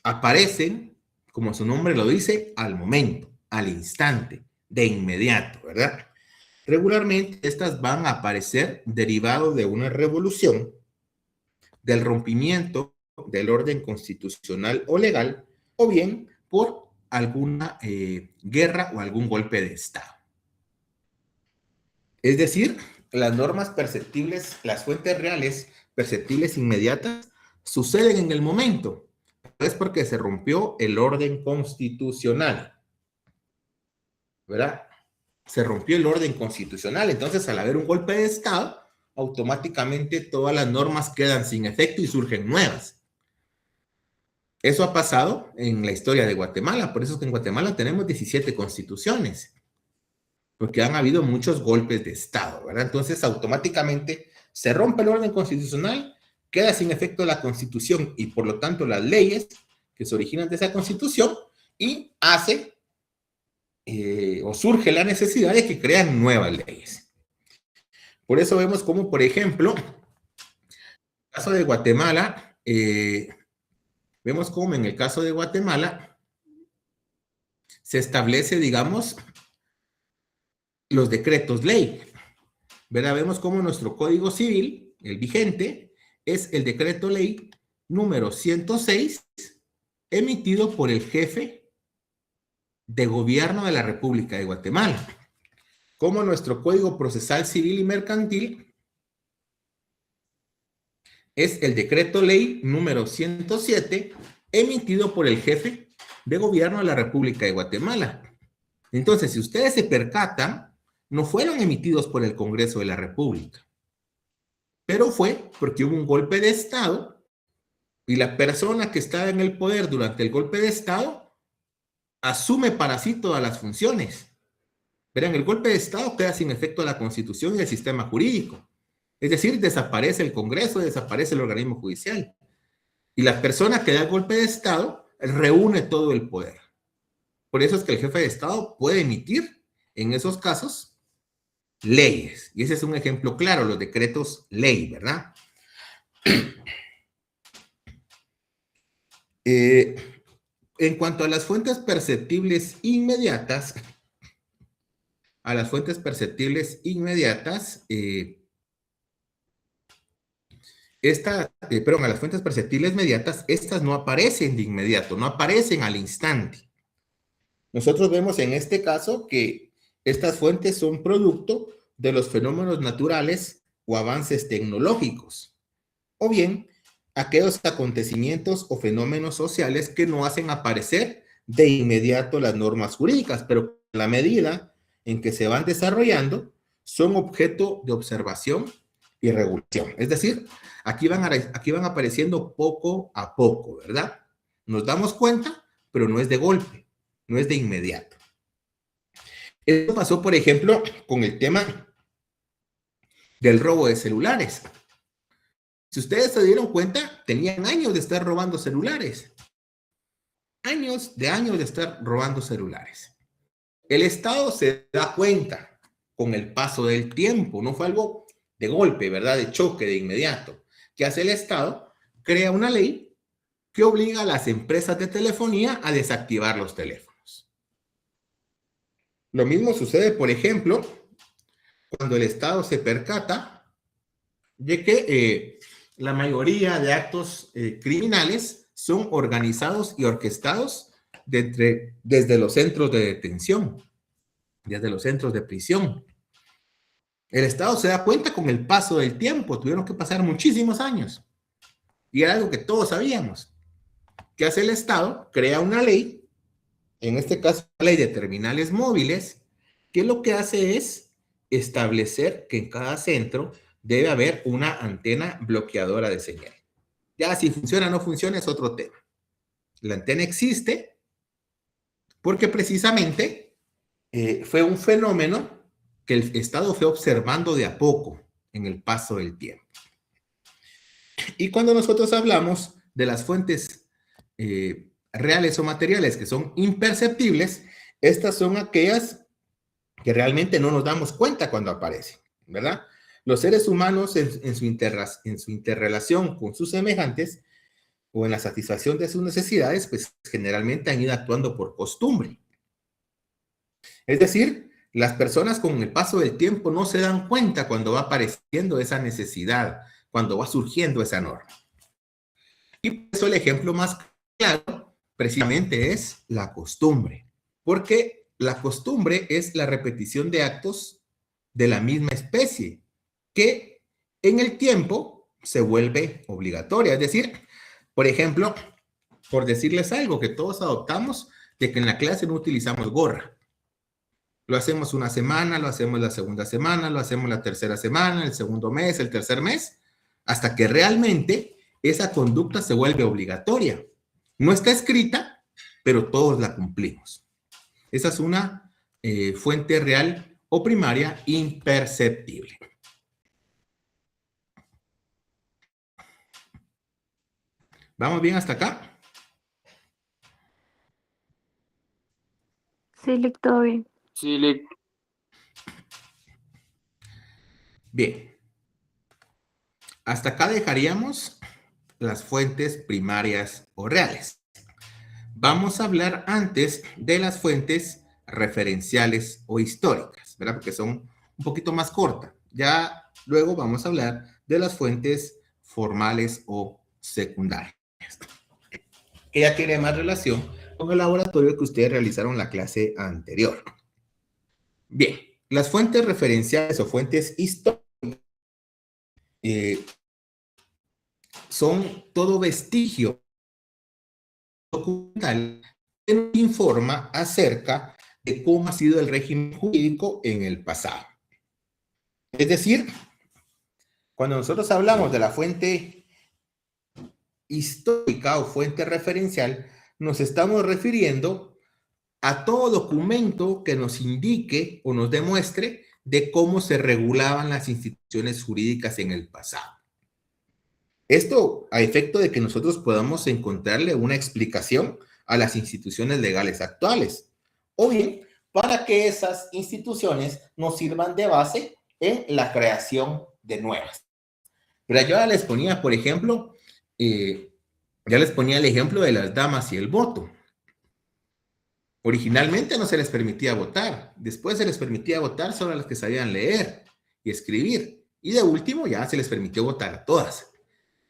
aparecen, como su nombre lo dice, al momento, al instante, de inmediato, ¿verdad? Regularmente estas van a aparecer derivado de una revolución, del rompimiento del orden constitucional o legal, o bien por alguna guerra o algún golpe de Estado. Es decir, las normas perceptibles, las fuentes reales perceptibles inmediatas, suceden en el momento. Es porque se rompió el orden constitucional, ¿verdad? Se rompió el orden constitucional. Entonces, al haber un golpe de Estado, automáticamente todas las normas quedan sin efecto y surgen nuevas. Eso ha pasado en la historia de Guatemala. Por eso es que en Guatemala tenemos 17 constituciones, porque han habido muchos golpes de Estado, ¿verdad? Entonces, automáticamente se rompe el orden constitucional, queda sin efecto la Constitución y, por lo tanto, las leyes que se originan de esa Constitución y hace o surge la necesidad de que crean nuevas leyes. Por eso vemos como, por ejemplo, en el caso de Guatemala, vemos como en el caso de Guatemala se establece, digamos, los decretos ley, ¿verdad? Vemos como nuestro Código Civil, el vigente, es el decreto ley número 106, emitido por el jefe de gobierno de la República de Guatemala. Como nuestro Código Procesal Civil y Mercantil es el decreto ley número 107, emitido por el jefe de gobierno de la República de Guatemala. Entonces, si ustedes se percatan, no fueron emitidos por el Congreso de la República, pero fue porque hubo un golpe de Estado y la persona que estaba en el poder durante el golpe de Estado asume para sí todas las funciones. Verán, el golpe de Estado queda sin efecto la Constitución y el sistema jurídico. Es decir, desaparece el Congreso, desaparece el organismo judicial. Y la persona que da el golpe de Estado reúne todo el poder. Por eso es que el jefe de Estado puede emitir, en esos casos, leyes. Y ese es un ejemplo claro, los decretos ley, ¿verdad? En cuanto a las fuentes perceptibles inmediatas, a las fuentes perceptibles inmediatas, estas no aparecen de inmediato, no aparecen al instante. Nosotros vemos en este caso que estas fuentes son producto de los fenómenos naturales o avances tecnológicos, o bien aquellos acontecimientos o fenómenos sociales que no hacen aparecer de inmediato las normas jurídicas, pero a la medida en que se van desarrollando, son objeto de observación y regulación. Es decir, aquí van apareciendo poco a poco, ¿verdad? Nos damos cuenta, pero no es de golpe, no es de inmediato. Esto pasó, por ejemplo, con el tema del robo de celulares. Si ustedes se dieron cuenta, tenían años de estar robando celulares. Años de estar robando celulares. El Estado se da cuenta con el paso del tiempo, no fue algo de golpe, ¿verdad? De choque, de inmediato. ¿Qué hace el Estado? Crea una ley que obliga a las empresas de telefonía a desactivar los teléfonos. Lo mismo sucede, por ejemplo, cuando el Estado se percata de que la mayoría de actos criminales son organizados y orquestados desde los centros de detención, desde los centros de prisión. El Estado se da cuenta con el paso del tiempo, tuvieron que pasar muchísimos años. Y era algo que todos sabíamos. ¿Qué hace el Estado? Crea una ley, en este caso la ley de terminales móviles, que lo que hace es establecer que en cada centro debe haber una antena bloqueadora de señal. Ya si funciona o no funciona es otro tema. La antena existe porque precisamente fue un fenómeno que el Estado fue observando de a poco en el paso del tiempo. Y cuando nosotros hablamos de las fuentes reales o materiales que son imperceptibles, estas son aquellas que realmente no nos damos cuenta cuando aparecen, ¿verdad? Los seres humanos en su interrelación con sus semejantes o en la satisfacción de sus necesidades, pues generalmente han ido actuando por costumbre. Es decir, las personas con el paso del tiempo no se dan cuenta cuando va apareciendo esa necesidad, cuando va surgiendo esa norma. Y por eso el ejemplo más claro precisamente es la costumbre, porque la costumbre es la repetición de actos de la misma especie, que en el tiempo se vuelve obligatoria. Es decir, por ejemplo, por decirles algo que todos adoptamos, de que en la clase no utilizamos gorra. Lo hacemos una semana, lo hacemos la segunda semana, lo hacemos la tercera semana, el segundo mes, el tercer mes, hasta que realmente esa conducta se vuelve obligatoria. No está escrita, pero todos la cumplimos. Esa es una fuente real o primaria imperceptible. ¿Vamos bien hasta acá? Sí, Lick, todo bien. Sí, Lick. Bien. Hasta acá dejaríamos las fuentes primarias o reales. Vamos a hablar antes de las fuentes referenciales o históricas, ¿verdad? Porque son un poquito más cortas. Ya luego vamos a hablar de las fuentes formales o secundarias, que ya tiene más relación con el laboratorio que ustedes realizaron en la clase anterior. Bien, las fuentes referenciales o fuentes históricas son todo vestigio documental que nos informa acerca de cómo ha sido el régimen jurídico en el pasado. Es decir, cuando nosotros hablamos de la fuente histórica o fuente referencial, nos estamos refiriendo a todo documento que nos indique o nos demuestre de cómo se regulaban las instituciones jurídicas en el pasado. Esto a efecto de que nosotros podamos encontrarle una explicación a las instituciones legales actuales, o bien para que esas instituciones nos sirvan de base en la creación de nuevas. Pero yo ya les ponía, por ejemplo, ya les ponía el ejemplo de las damas y el voto. Originalmente no se les permitía votar, después se les permitía votar solo a las que sabían leer y escribir, y de último ya se les permitió votar a todas.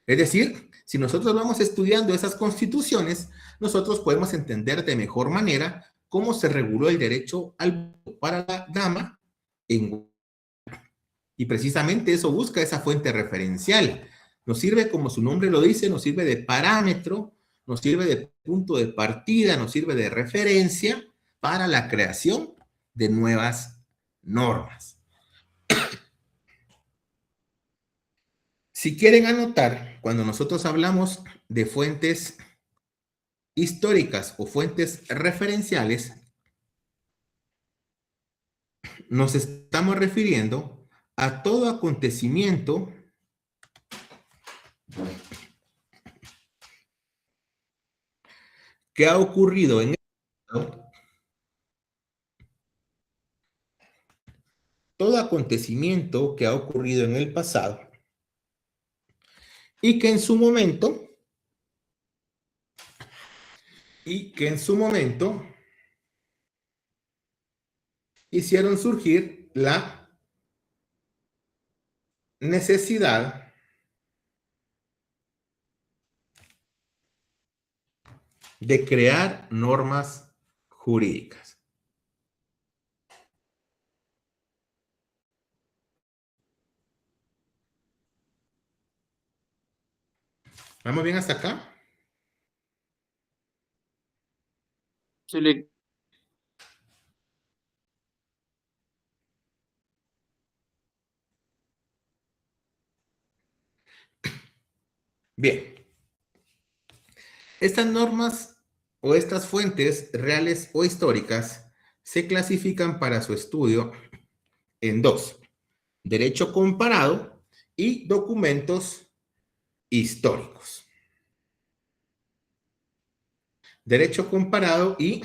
Es decir, si nosotros vamos estudiando esas constituciones, nosotros podemos entender de mejor manera cómo se reguló el derecho al voto para la dama y precisamente eso busca esa fuente referencial. Nos sirve, como su nombre lo dice, nos sirve de parámetro, nos sirve de punto de partida, nos sirve de referencia para la creación de nuevas normas. Si quieren anotar, cuando nosotros hablamos de fuentes históricas o fuentes referenciales, nos estamos refiriendo a todo acontecimiento que ha ocurrido en el pasado, todo acontecimiento que ha ocurrido en el pasado y que en su momento hicieron surgir la necesidad de crear normas jurídicas. ¿Vamos bien hasta acá? Sí, le- Bien. Estas normas o estas fuentes reales o históricas se clasifican para su estudio en dos: derecho comparado y documentos históricos. Derecho comparado y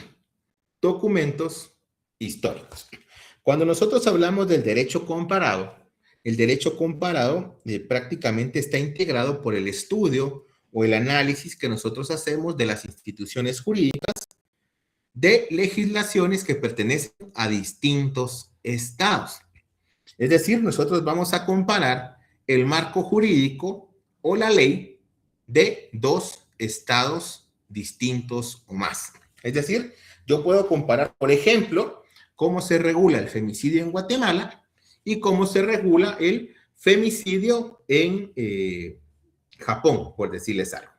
documentos históricos. Cuando nosotros hablamos del derecho comparado, el derecho comparado prácticamente está integrado por el estudio o el análisis que nosotros hacemos de las instituciones jurídicas de legislaciones que pertenecen a distintos estados. Es decir, nosotros vamos a comparar el marco jurídico o la ley de dos estados distintos o más. Es decir, yo puedo comparar, por ejemplo, cómo se regula el femicidio en Guatemala y cómo se regula el femicidio en Japón, por decirles algo.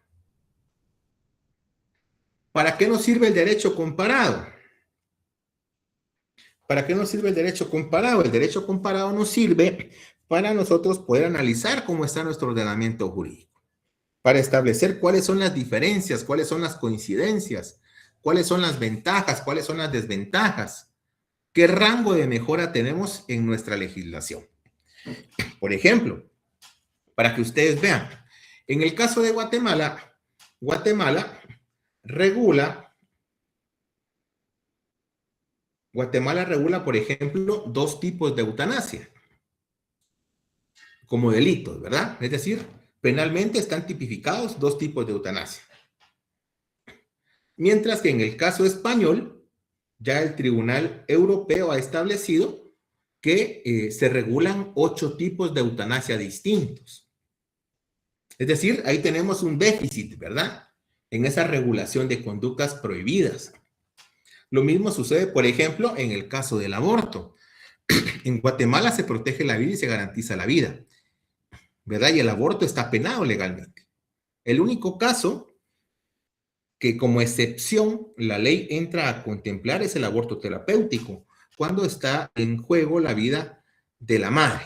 ¿Para qué nos sirve el derecho comparado? ¿Para qué nos sirve el derecho comparado? El derecho comparado nos sirve para nosotros poder analizar cómo está nuestro ordenamiento jurídico, para establecer cuáles son las diferencias, cuáles son las coincidencias, cuáles son las ventajas, cuáles son las desventajas, qué rango de mejora tenemos en nuestra legislación. Por ejemplo, para que ustedes vean, en el caso de Guatemala, Guatemala regula, por ejemplo, dos tipos de eutanasia como delitos, ¿verdad? Es decir, penalmente están tipificados dos tipos de eutanasia. Mientras que en el caso español, ya el Tribunal Europeo ha establecido que se regulan 8 tipos de eutanasia distintos. Es decir, ahí tenemos un déficit, ¿verdad? En esa regulación de conductas prohibidas. Lo mismo sucede, por ejemplo, en el caso del aborto. En Guatemala se protege la vida y se garantiza la vida, ¿verdad? Y el aborto está penado legalmente. El único caso que como excepción la ley entra a contemplar es el aborto terapéutico, cuando está en juego la vida de la madre.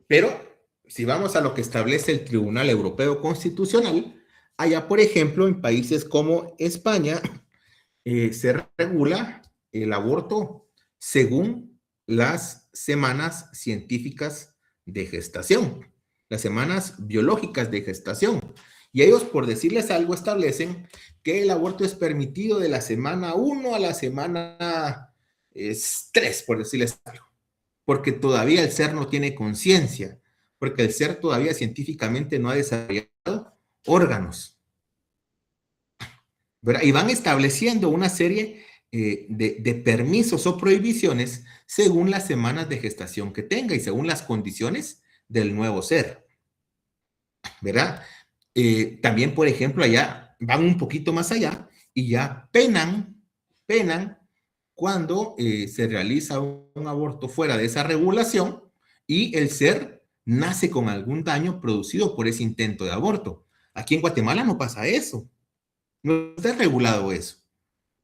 Pero si vamos a lo que establece el Tribunal Europeo Constitucional, Allá, por ejemplo, en países como España, se regula el aborto según las semanas científicas de gestación, las semanas biológicas de gestación. Y ellos, por decirles algo, establecen que el aborto es permitido de la semana 1 a la semana 3, por decirles algo, porque todavía el ser no tiene conciencia, porque el ser todavía científicamente no ha desarrollado órganos, ¿verdad? Y van estableciendo una serie de permisos o prohibiciones según las semanas de gestación que tenga y según las condiciones del nuevo ser, ¿verdad? También, por ejemplo, allá van un poquito más allá y ya penan cuando se realiza un aborto fuera de esa regulación y el ser nace con algún daño producido por ese intento de aborto. Aquí en Guatemala no pasa eso. No está regulado eso.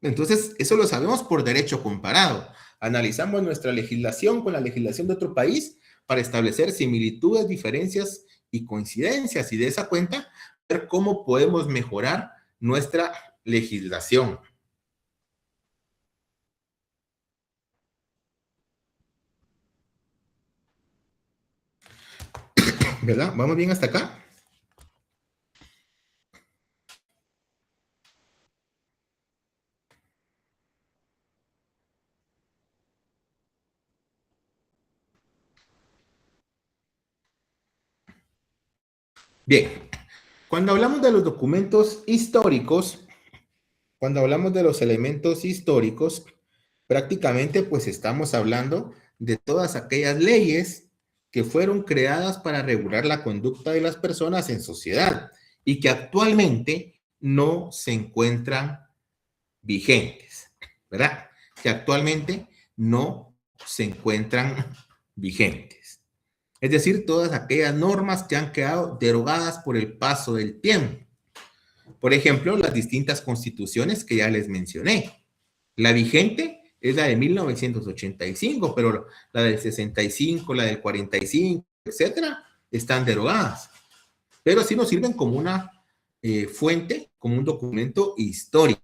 Entonces, eso lo sabemos por derecho comparado. Analizamos nuestra legislación con la legislación de otro país para establecer similitudes, diferencias y coincidencias, y de esa cuenta ver cómo podemos mejorar nuestra legislación. ¿Verdad? ¿Vamos bien hasta acá? Bien, cuando hablamos de los documentos históricos, cuando hablamos de los elementos históricos, prácticamente pues estamos hablando de todas aquellas leyes que fueron creadas para regular la conducta de las personas en sociedad y que actualmente no se encuentran vigentes, ¿verdad? Que actualmente no se encuentran vigentes. Es decir, todas aquellas normas que han quedado derogadas por el paso del tiempo. Por ejemplo, las distintas constituciones que ya les mencioné. La vigente es la de 1985, pero la del 65, la del 45, etcétera, están derogadas. Pero sí nos sirven como una fuente, como un documento histórico.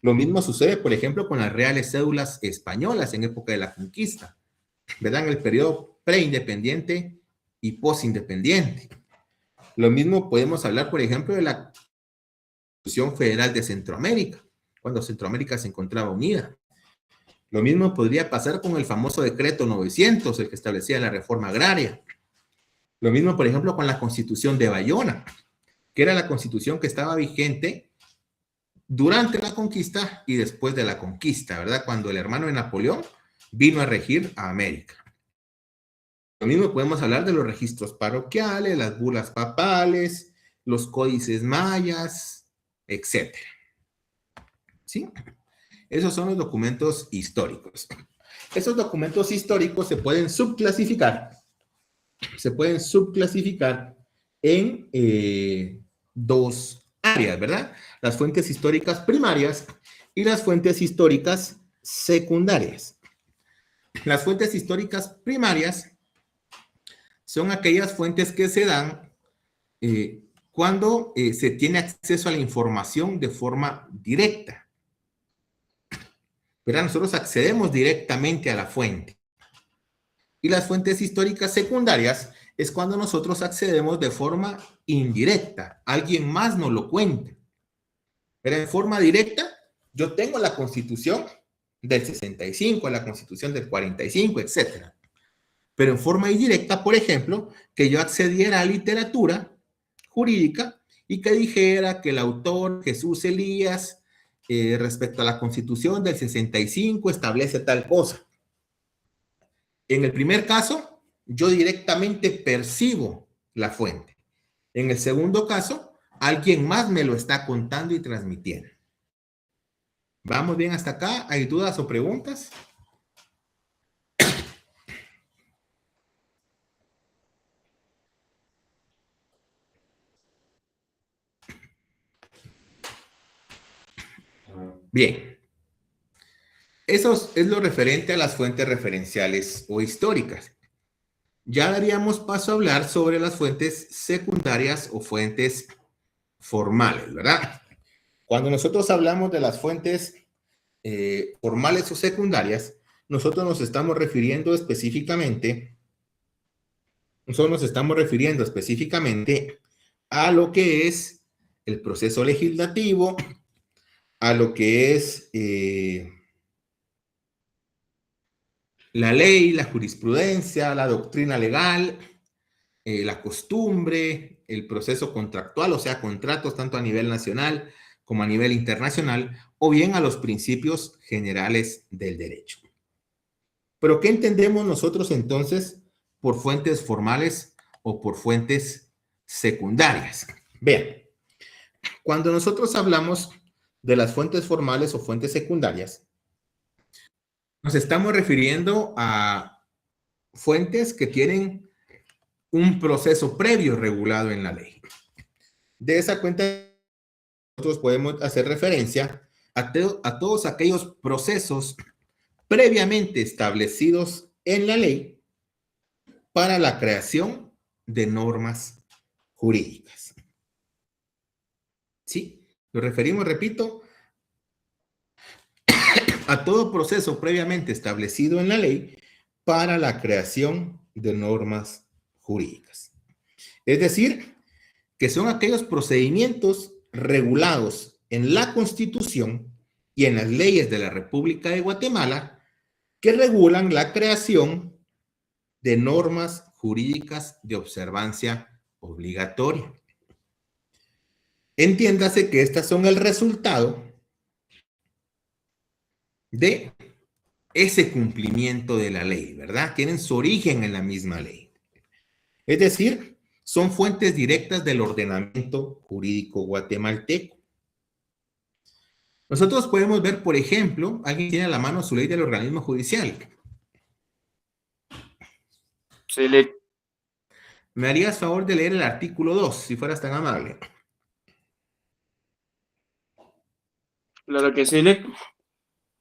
Lo mismo sucede, por ejemplo, con las reales cédulas españolas en época de la conquista, ¿verdad? En el periodo preindependiente y postindependiente. Lo mismo podemos hablar, por ejemplo, de la Constitución Federal de Centroamérica, cuando Centroamérica se encontraba unida. Lo mismo podría pasar con el famoso decreto 900, el que establecía la reforma agraria. Lo mismo, por ejemplo, con la Constitución de Bayona, que era la constitución que estaba vigente durante la conquista y después de la conquista, ¿verdad? Cuando el hermano de Napoleón vino a regir a América. Lo mismo podemos hablar de los registros parroquiales, las bulas papales, los códices mayas, etc. ¿Sí? Esos son los documentos históricos. Esos documentos históricos se pueden subclasificar. Se pueden subclasificar en dos áreas, ¿verdad? Las fuentes históricas primarias y las fuentes históricas secundarias. Las fuentes históricas primarias son aquellas fuentes que se dan cuando se tiene acceso a la información de forma directa. ¿Verdad? Nosotros accedemos directamente a la fuente. Y las fuentes históricas secundarias es cuando nosotros accedemos de forma indirecta. Alguien más nos lo cuenta. Pero en forma directa, yo tengo la Constitución del 65, la Constitución del 45, etcétera. Pero en forma indirecta, por ejemplo, que yo accediera a literatura jurídica y que dijera que el autor Jesús Elías, respecto a la Constitución del 65, establece tal cosa. En el primer caso, yo directamente percibo la fuente. En el segundo caso, alguien más me lo está contando y transmitiendo. ¿Vamos bien hasta acá? ¿Hay dudas o preguntas? Bien. Eso es lo referente a las fuentes referenciales o históricas. Ya daríamos paso a hablar sobre las fuentes secundarias o fuentes formales, ¿verdad? Cuando nosotros hablamos de las fuentes formales o secundarias, nosotros nos estamos refiriendo específicamente a lo que es el proceso legislativo, a lo que es la ley, la jurisprudencia, la doctrina legal, la costumbre, el proceso contractual, o sea, contratos tanto a nivel nacional como a nivel internacional, o bien a los principios generales del derecho. Pero, ¿qué entendemos nosotros entonces por fuentes formales o por fuentes secundarias? Vean, cuando nosotros hablamos de las fuentes formales o fuentes secundarias, nos estamos refiriendo a fuentes que tienen un proceso previo regulado en la ley. De esa cuenta, nosotros podemos hacer referencia a todos aquellos procesos previamente establecidos en la ley para la creación de normas jurídicas. ¿Sí? Nos referimos, repito, a todo proceso previamente establecido en la ley para la creación de normas jurídicas. Es decir, que son aquellos procedimientos regulados en la Constitución y en las leyes de la República de Guatemala que regulan la creación de normas jurídicas de observancia obligatoria. Entiéndase que estas son el resultado de ese cumplimiento de la ley, ¿verdad? Tienen su origen en la misma ley. Es decir, son fuentes directas del ordenamiento jurídico guatemalteco. Nosotros podemos ver, por ejemplo, alguien tiene a la mano su ley del organismo judicial. Select. ¿Me harías favor de leer el artículo 2, si fueras tan amable? Claro que sí,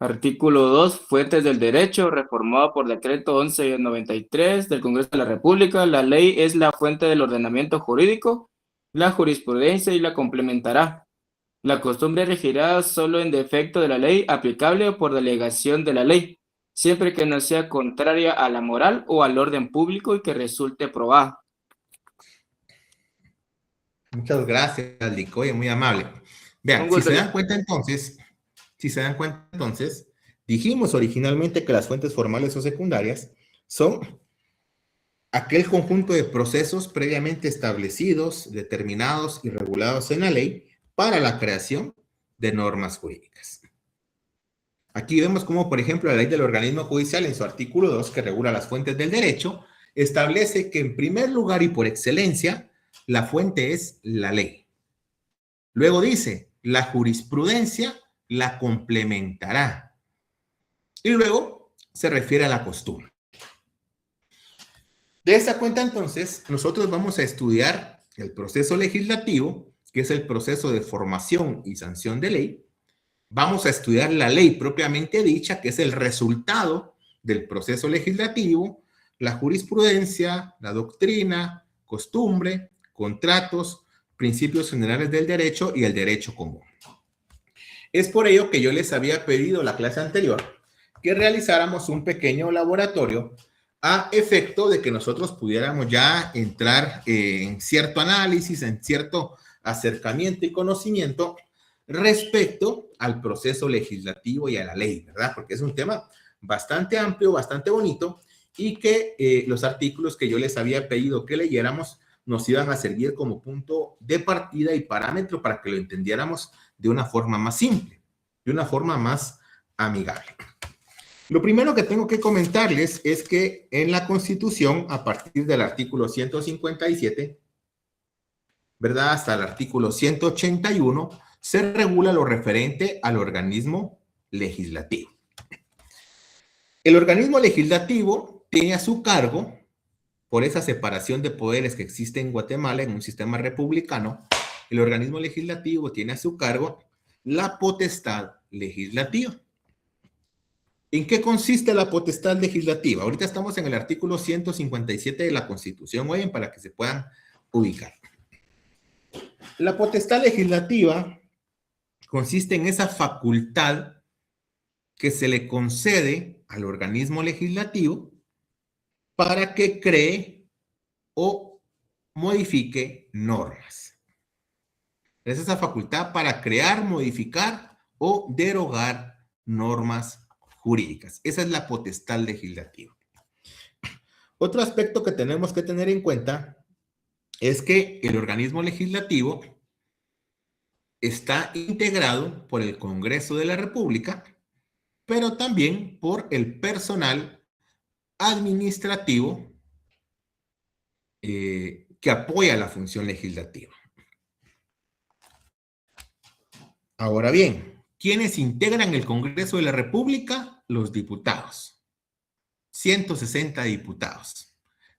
Artículo 2. Fuentes del derecho, reformado por decreto 1193 del Congreso de la República. La ley es la fuente del ordenamiento jurídico, la jurisprudencia y la complementará. La costumbre regirá solo en defecto de la ley aplicable o por delegación de la ley, siempre que no sea contraria a la moral o al orden público y que resulte probada. Muchas gracias, Licoya, muy amable. Vean, si se dan cuenta entonces, dijimos originalmente que las fuentes formales o secundarias son aquel conjunto de procesos previamente establecidos, determinados y regulados en la ley para la creación de normas jurídicas. Aquí vemos cómo, por ejemplo, la ley del organismo judicial en su artículo 2, que regula las fuentes del derecho, establece que en primer lugar y por excelencia, la fuente es la ley. Luego dice, la jurisprudencia la complementará. Y luego se refiere a la costumbre. De esa cuenta, entonces, nosotros vamos a estudiar el proceso legislativo, que es el proceso de formación y sanción de ley. Vamos a estudiar la ley propiamente dicha, que es el resultado del proceso legislativo, la jurisprudencia, la doctrina, costumbre, contratos, principios generales del derecho y el derecho común. Es por ello que yo les había pedido la clase anterior que realizáramos un pequeño laboratorio a efecto de que nosotros pudiéramos ya entrar en cierto análisis, en cierto acercamiento y conocimiento respecto al proceso legislativo y a la ley, ¿verdad? Porque es un tema bastante amplio, bastante bonito y que los artículos que yo les había pedido que leyéramos nos iban a servir como punto de partida y parámetro para que lo entendiéramos de una forma más simple, de una forma más amigable. Lo primero que tengo que comentarles es que en la Constitución, a partir del artículo 157, ¿verdad? Hasta el artículo 181, se regula lo referente al organismo legislativo. El organismo legislativo tiene a su cargo, por esa separación de poderes que existe en Guatemala en un sistema republicano, el organismo legislativo tiene a su cargo la potestad legislativa. ¿En qué consiste la potestad legislativa? Ahorita estamos en el artículo 157 de la Constitución, oyen, para que se puedan ubicar. La potestad legislativa consiste en esa facultad que se le concede al organismo legislativo para que cree o modifique normas. Es esa facultad para crear, modificar o derogar normas jurídicas. Esa es la potestad legislativa. Otro aspecto que tenemos que tener en cuenta es que el organismo legislativo está integrado por el Congreso de la República, pero también por el personal administrativo que apoya la función legislativa. Ahora bien, ¿quiénes integran el Congreso de la República? Los diputados. 160 diputados.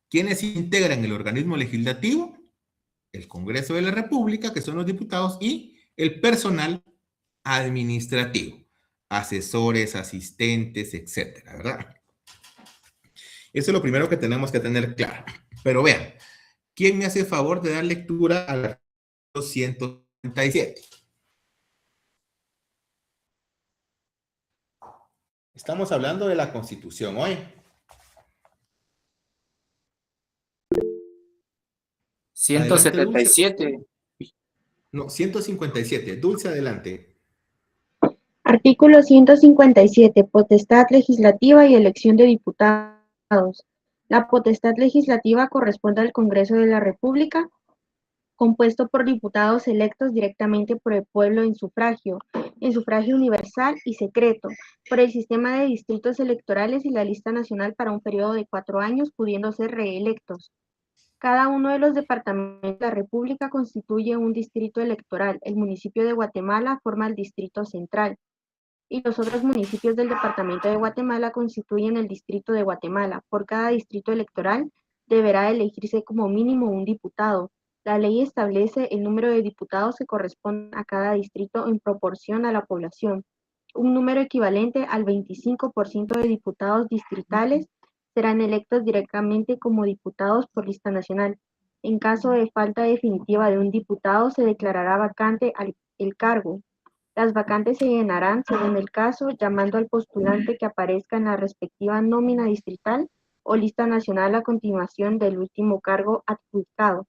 ¿Quiénes integran el organismo legislativo? El Congreso de la República, que son los diputados, y el personal administrativo. Asesores, asistentes, etcétera, ¿verdad? Eso es lo primero que tenemos que tener claro. Pero vean, ¿quién me hace favor de dar lectura al artículo 137? Estamos hablando de la Constitución hoy. 177. No, 157. Dulce, adelante. Artículo 157. Potestad legislativa y elección de diputados. La potestad legislativa corresponde al Congreso de la República, compuesto por diputados electos directamente por el pueblo en sufragio universal y secreto, por el sistema de distritos electorales y la lista nacional para un periodo de 4 años, pudiendo ser reelectos. Cada uno de los departamentos de la República constituye un distrito electoral. El municipio de Guatemala forma el distrito central, y los otros municipios del departamento de Guatemala constituyen el distrito de Guatemala. Por cada distrito electoral deberá elegirse como mínimo un diputado. La ley establece el número de diputados que corresponden a cada distrito en proporción a la población. Un número equivalente al 25% de diputados distritales serán electos directamente como diputados por lista nacional. En caso de falta definitiva de un diputado, se declarará vacante el cargo. Las vacantes se llenarán, según el caso, llamando al postulante que aparezca en la respectiva nómina distrital o lista nacional a continuación del último cargo adjudicado.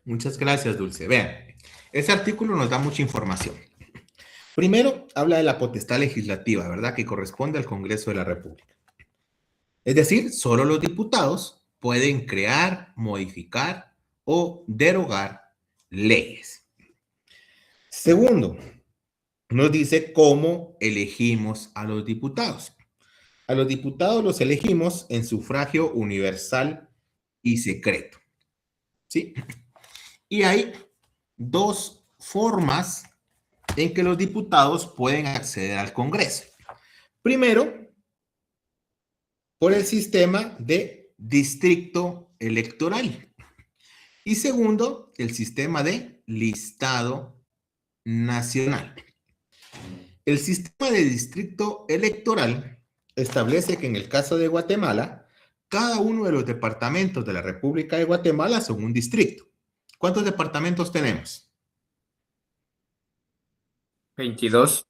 Muchas gracias, Dulce. Vean, ese artículo nos da mucha información. Primero, habla de la potestad legislativa, ¿verdad? Que corresponde al Congreso de la República. Es decir, solo los diputados pueden crear, modificar o derogar leyes. Segundo, nos dice cómo elegimos a los diputados. A los diputados los elegimos en sufragio universal y secreto. ¿Sí? Y hay dos formas en que los diputados pueden acceder al Congreso. Primero, por el sistema de distrito electoral. Y segundo, el sistema de listado nacional. El sistema de distrito electoral establece que en el caso de Guatemala, cada uno de los departamentos de la República de Guatemala son un distrito. ¿Cuántos departamentos tenemos? 22.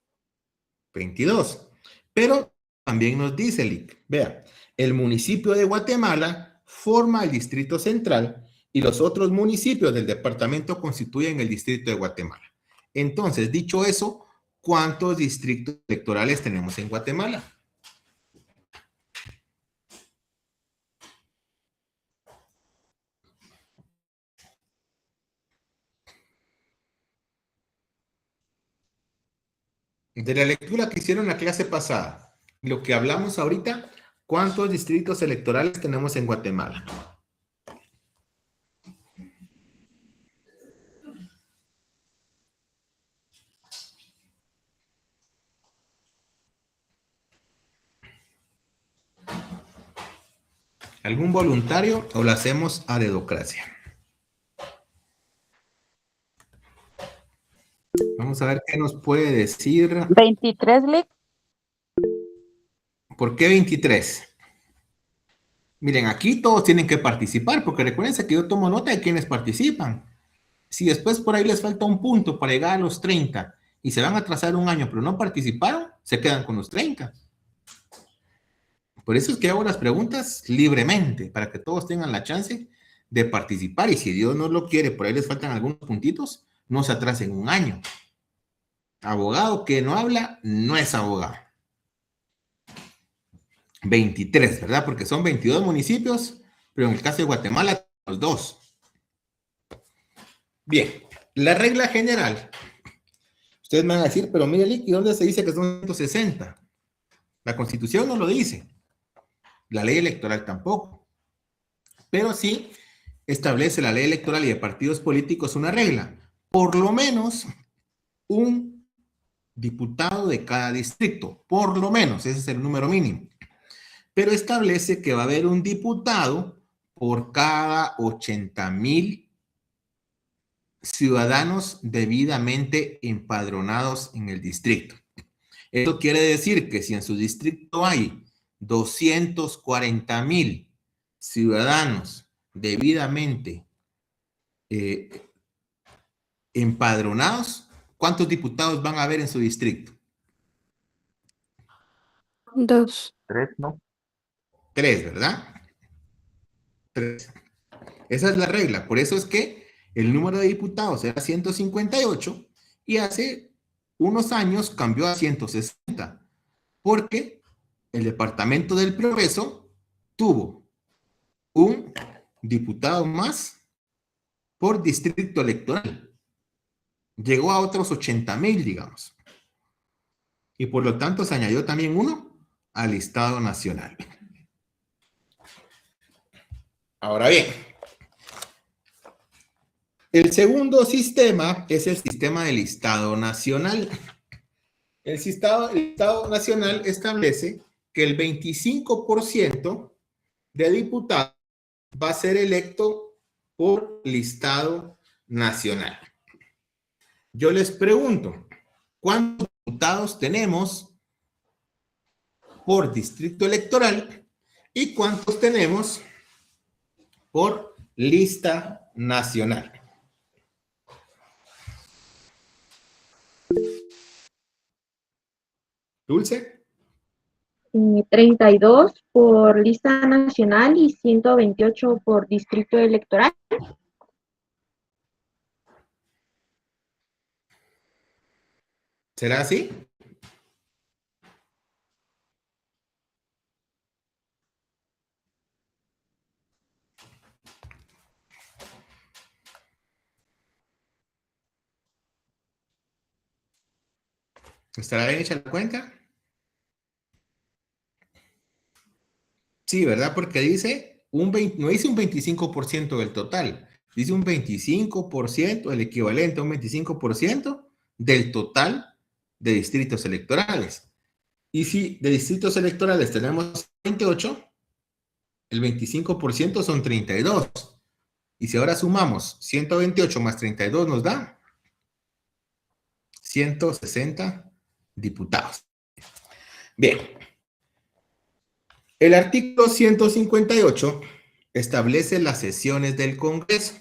22. Pero también nos dice LIC, vea, el municipio de Guatemala forma el distrito central y los otros municipios del departamento constituyen el distrito de Guatemala. Entonces, dicho eso, ¿cuántos distritos electorales tenemos en Guatemala? De la lectura que hicieron la clase pasada, lo que hablamos ahorita, ¿cuántos distritos electorales tenemos en Guatemala? ¿Algún voluntario o lo hacemos a dedocracia? Vamos a ver qué nos puede decir. 23, Lick. ¿Por qué 23? Miren, aquí todos tienen que participar, porque recuérdense que yo tomo nota de quienes participan. Si después por ahí les falta un punto para llegar a los 30 y se van a atrasar un año, pero no participaron, se quedan con los 30. Por eso es que hago las preguntas libremente, para que todos tengan la chance de participar. Y si Dios no lo quiere, por ahí les faltan algunos puntitos, no se atrasen un año. Abogado que no habla, no es abogado. 23, ¿verdad? Porque son 22 municipios, pero en el caso de Guatemala, los 2. Bien, la regla general. Ustedes me van a decir, pero mire, Lick, ¿y dónde se dice que son 160? La Constitución no lo dice. La ley electoral tampoco. Pero sí establece la ley electoral y de partidos políticos una regla. Por lo menos un diputado de cada distrito. Por lo menos, ese es el número mínimo. Pero establece que va a haber un diputado por cada 80,000 ciudadanos debidamente empadronados en el distrito. Esto quiere decir que si en su distrito hay 240,000 ciudadanos debidamente empadronados, ¿cuántos diputados van a haber en su distrito? 2. 3, ¿no? 3, ¿verdad? 3. Esa es la regla. Por eso es que el número de diputados era 158 y hace unos años cambió a 160, porque el Departamento del Progreso tuvo un diputado más por distrito electoral. Llegó a otros 80,000, digamos. Y por lo tanto se añadió también uno al listado nacional. Ahora bien, el segundo sistema es el sistema del listado nacional. El listado nacional establece que el 25% de diputados va a ser electo por listado nacional. Yo les pregunto, ¿cuántos diputados tenemos por distrito electoral y cuántos tenemos por lista nacional? Dulce. 32 por lista nacional y 128 por distrito electoral. ¿Será así? ¿Estará bien hecha la cuenta? Sí, ¿verdad? Porque dice, no dice un 25% del total, dice un 25%, el equivalente a un 25% del total de distritos electorales. Y si de distritos electorales tenemos 28, el 25% son 32. Y si ahora sumamos 128 más 32 nos da 160 diputados. Bien. El artículo 158 establece las sesiones del Congreso.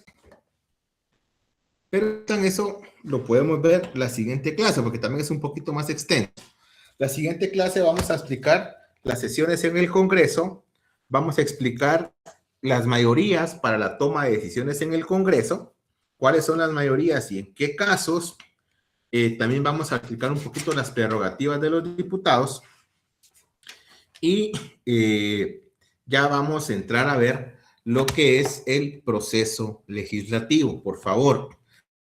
Pero en eso lo podemos ver la siguiente clase, porque también es un poquito más extenso. La siguiente clase vamos a explicar las sesiones en el Congreso, vamos a explicar las mayorías para la toma de decisiones en el Congreso, cuáles son las mayorías y en qué casos. También vamos a explicar un poquito las prerrogativas de los diputados y ya vamos a entrar a ver lo que es el proceso legislativo. Por favor,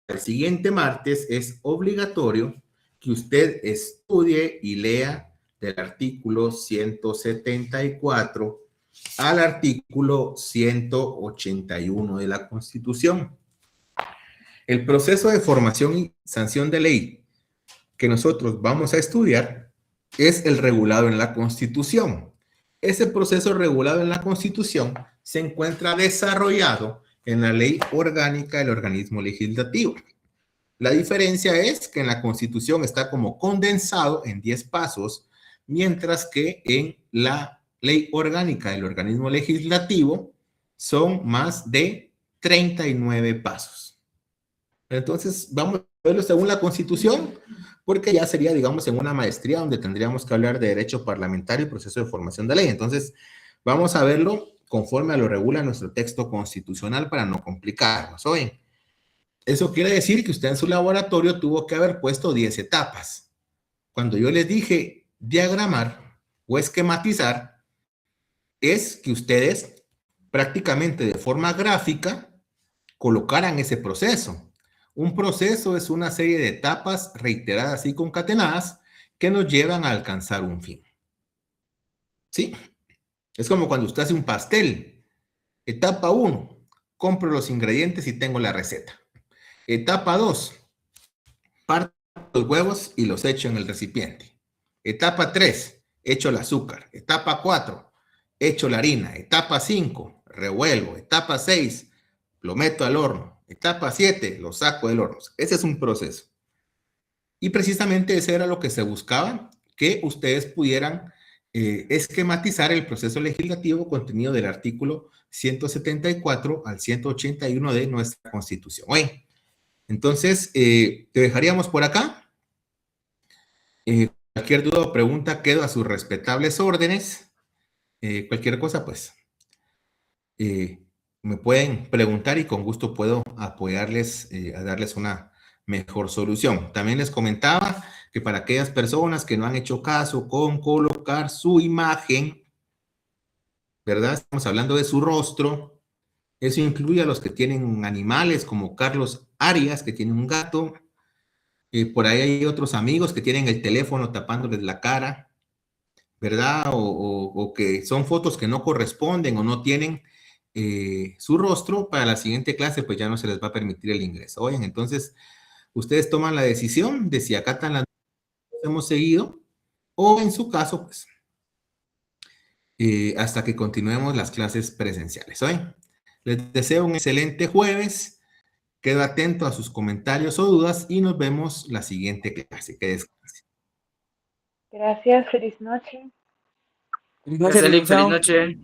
el siguiente martes es obligatorio que usted estudie y lea del artículo 174 al artículo 181 de la Constitución. El proceso de formación y sanción de ley que nosotros vamos a estudiar es el regulado en la Constitución. Ese proceso regulado en la Constitución se encuentra desarrollado en la Ley Orgánica del Organismo Legislativo. La diferencia es que en la Constitución está como condensado en 10 pasos, mientras que en la ley orgánica del organismo legislativo, son más de 39 pasos. Entonces, vamos a verlo según la Constitución, porque ya sería, digamos, en una maestría donde tendríamos que hablar de derecho parlamentario y proceso de formación de ley. Entonces, vamos a verlo conforme a lo regula nuestro texto constitucional para no complicarnos. Oye, eso quiere decir que usted en su laboratorio tuvo que haber puesto 10 etapas. Cuando yo les dije diagramar o esquematizar, es que ustedes prácticamente de forma gráfica colocaran ese proceso. Un proceso es una serie de etapas reiteradas y concatenadas que nos llevan a alcanzar un fin. ¿Sí? Es como cuando usted hace un pastel. Etapa 1, compro los ingredientes y tengo la receta. Etapa 2, parto los huevos y los echo en el recipiente. Etapa 3, echo el azúcar. Etapa 4, echo la harina. Etapa 5, revuelvo. Etapa 6, lo meto al horno. Etapa 7, lo saco del horno. Ese es un proceso. Y precisamente ese era lo que se buscaba, que ustedes pudieran esquematizar el proceso legislativo contenido del artículo 174 al 181 de nuestra Constitución. Bueno, entonces, te dejaríamos por acá. Cualquier duda o pregunta quedo a sus respetables órdenes. Cualquier cosa, pues, me pueden preguntar y con gusto puedo apoyarles a darles una mejor solución. También les comentaba que para aquellas personas que no han hecho caso con colocar su imagen, ¿verdad? Estamos hablando de su rostro. Eso incluye a los que tienen animales como Carlos Arias, que tiene un gato. Por ahí hay otros amigos que tienen el teléfono tapándoles la cara, ¿verdad? O que son fotos que no corresponden o no tienen su rostro. Para la siguiente clase, pues ya no se les va a permitir el ingreso. Oigan, entonces, ustedes toman la decisión de si acatan las que hemos seguido o en su caso, pues, hasta que continuemos las clases presenciales. Oigan, les deseo un excelente jueves. Quedo atento a sus comentarios o dudas y nos vemos la siguiente clase. Que descansen. Gracias, feliz noche. Feliz noche, Feliz chao. noche.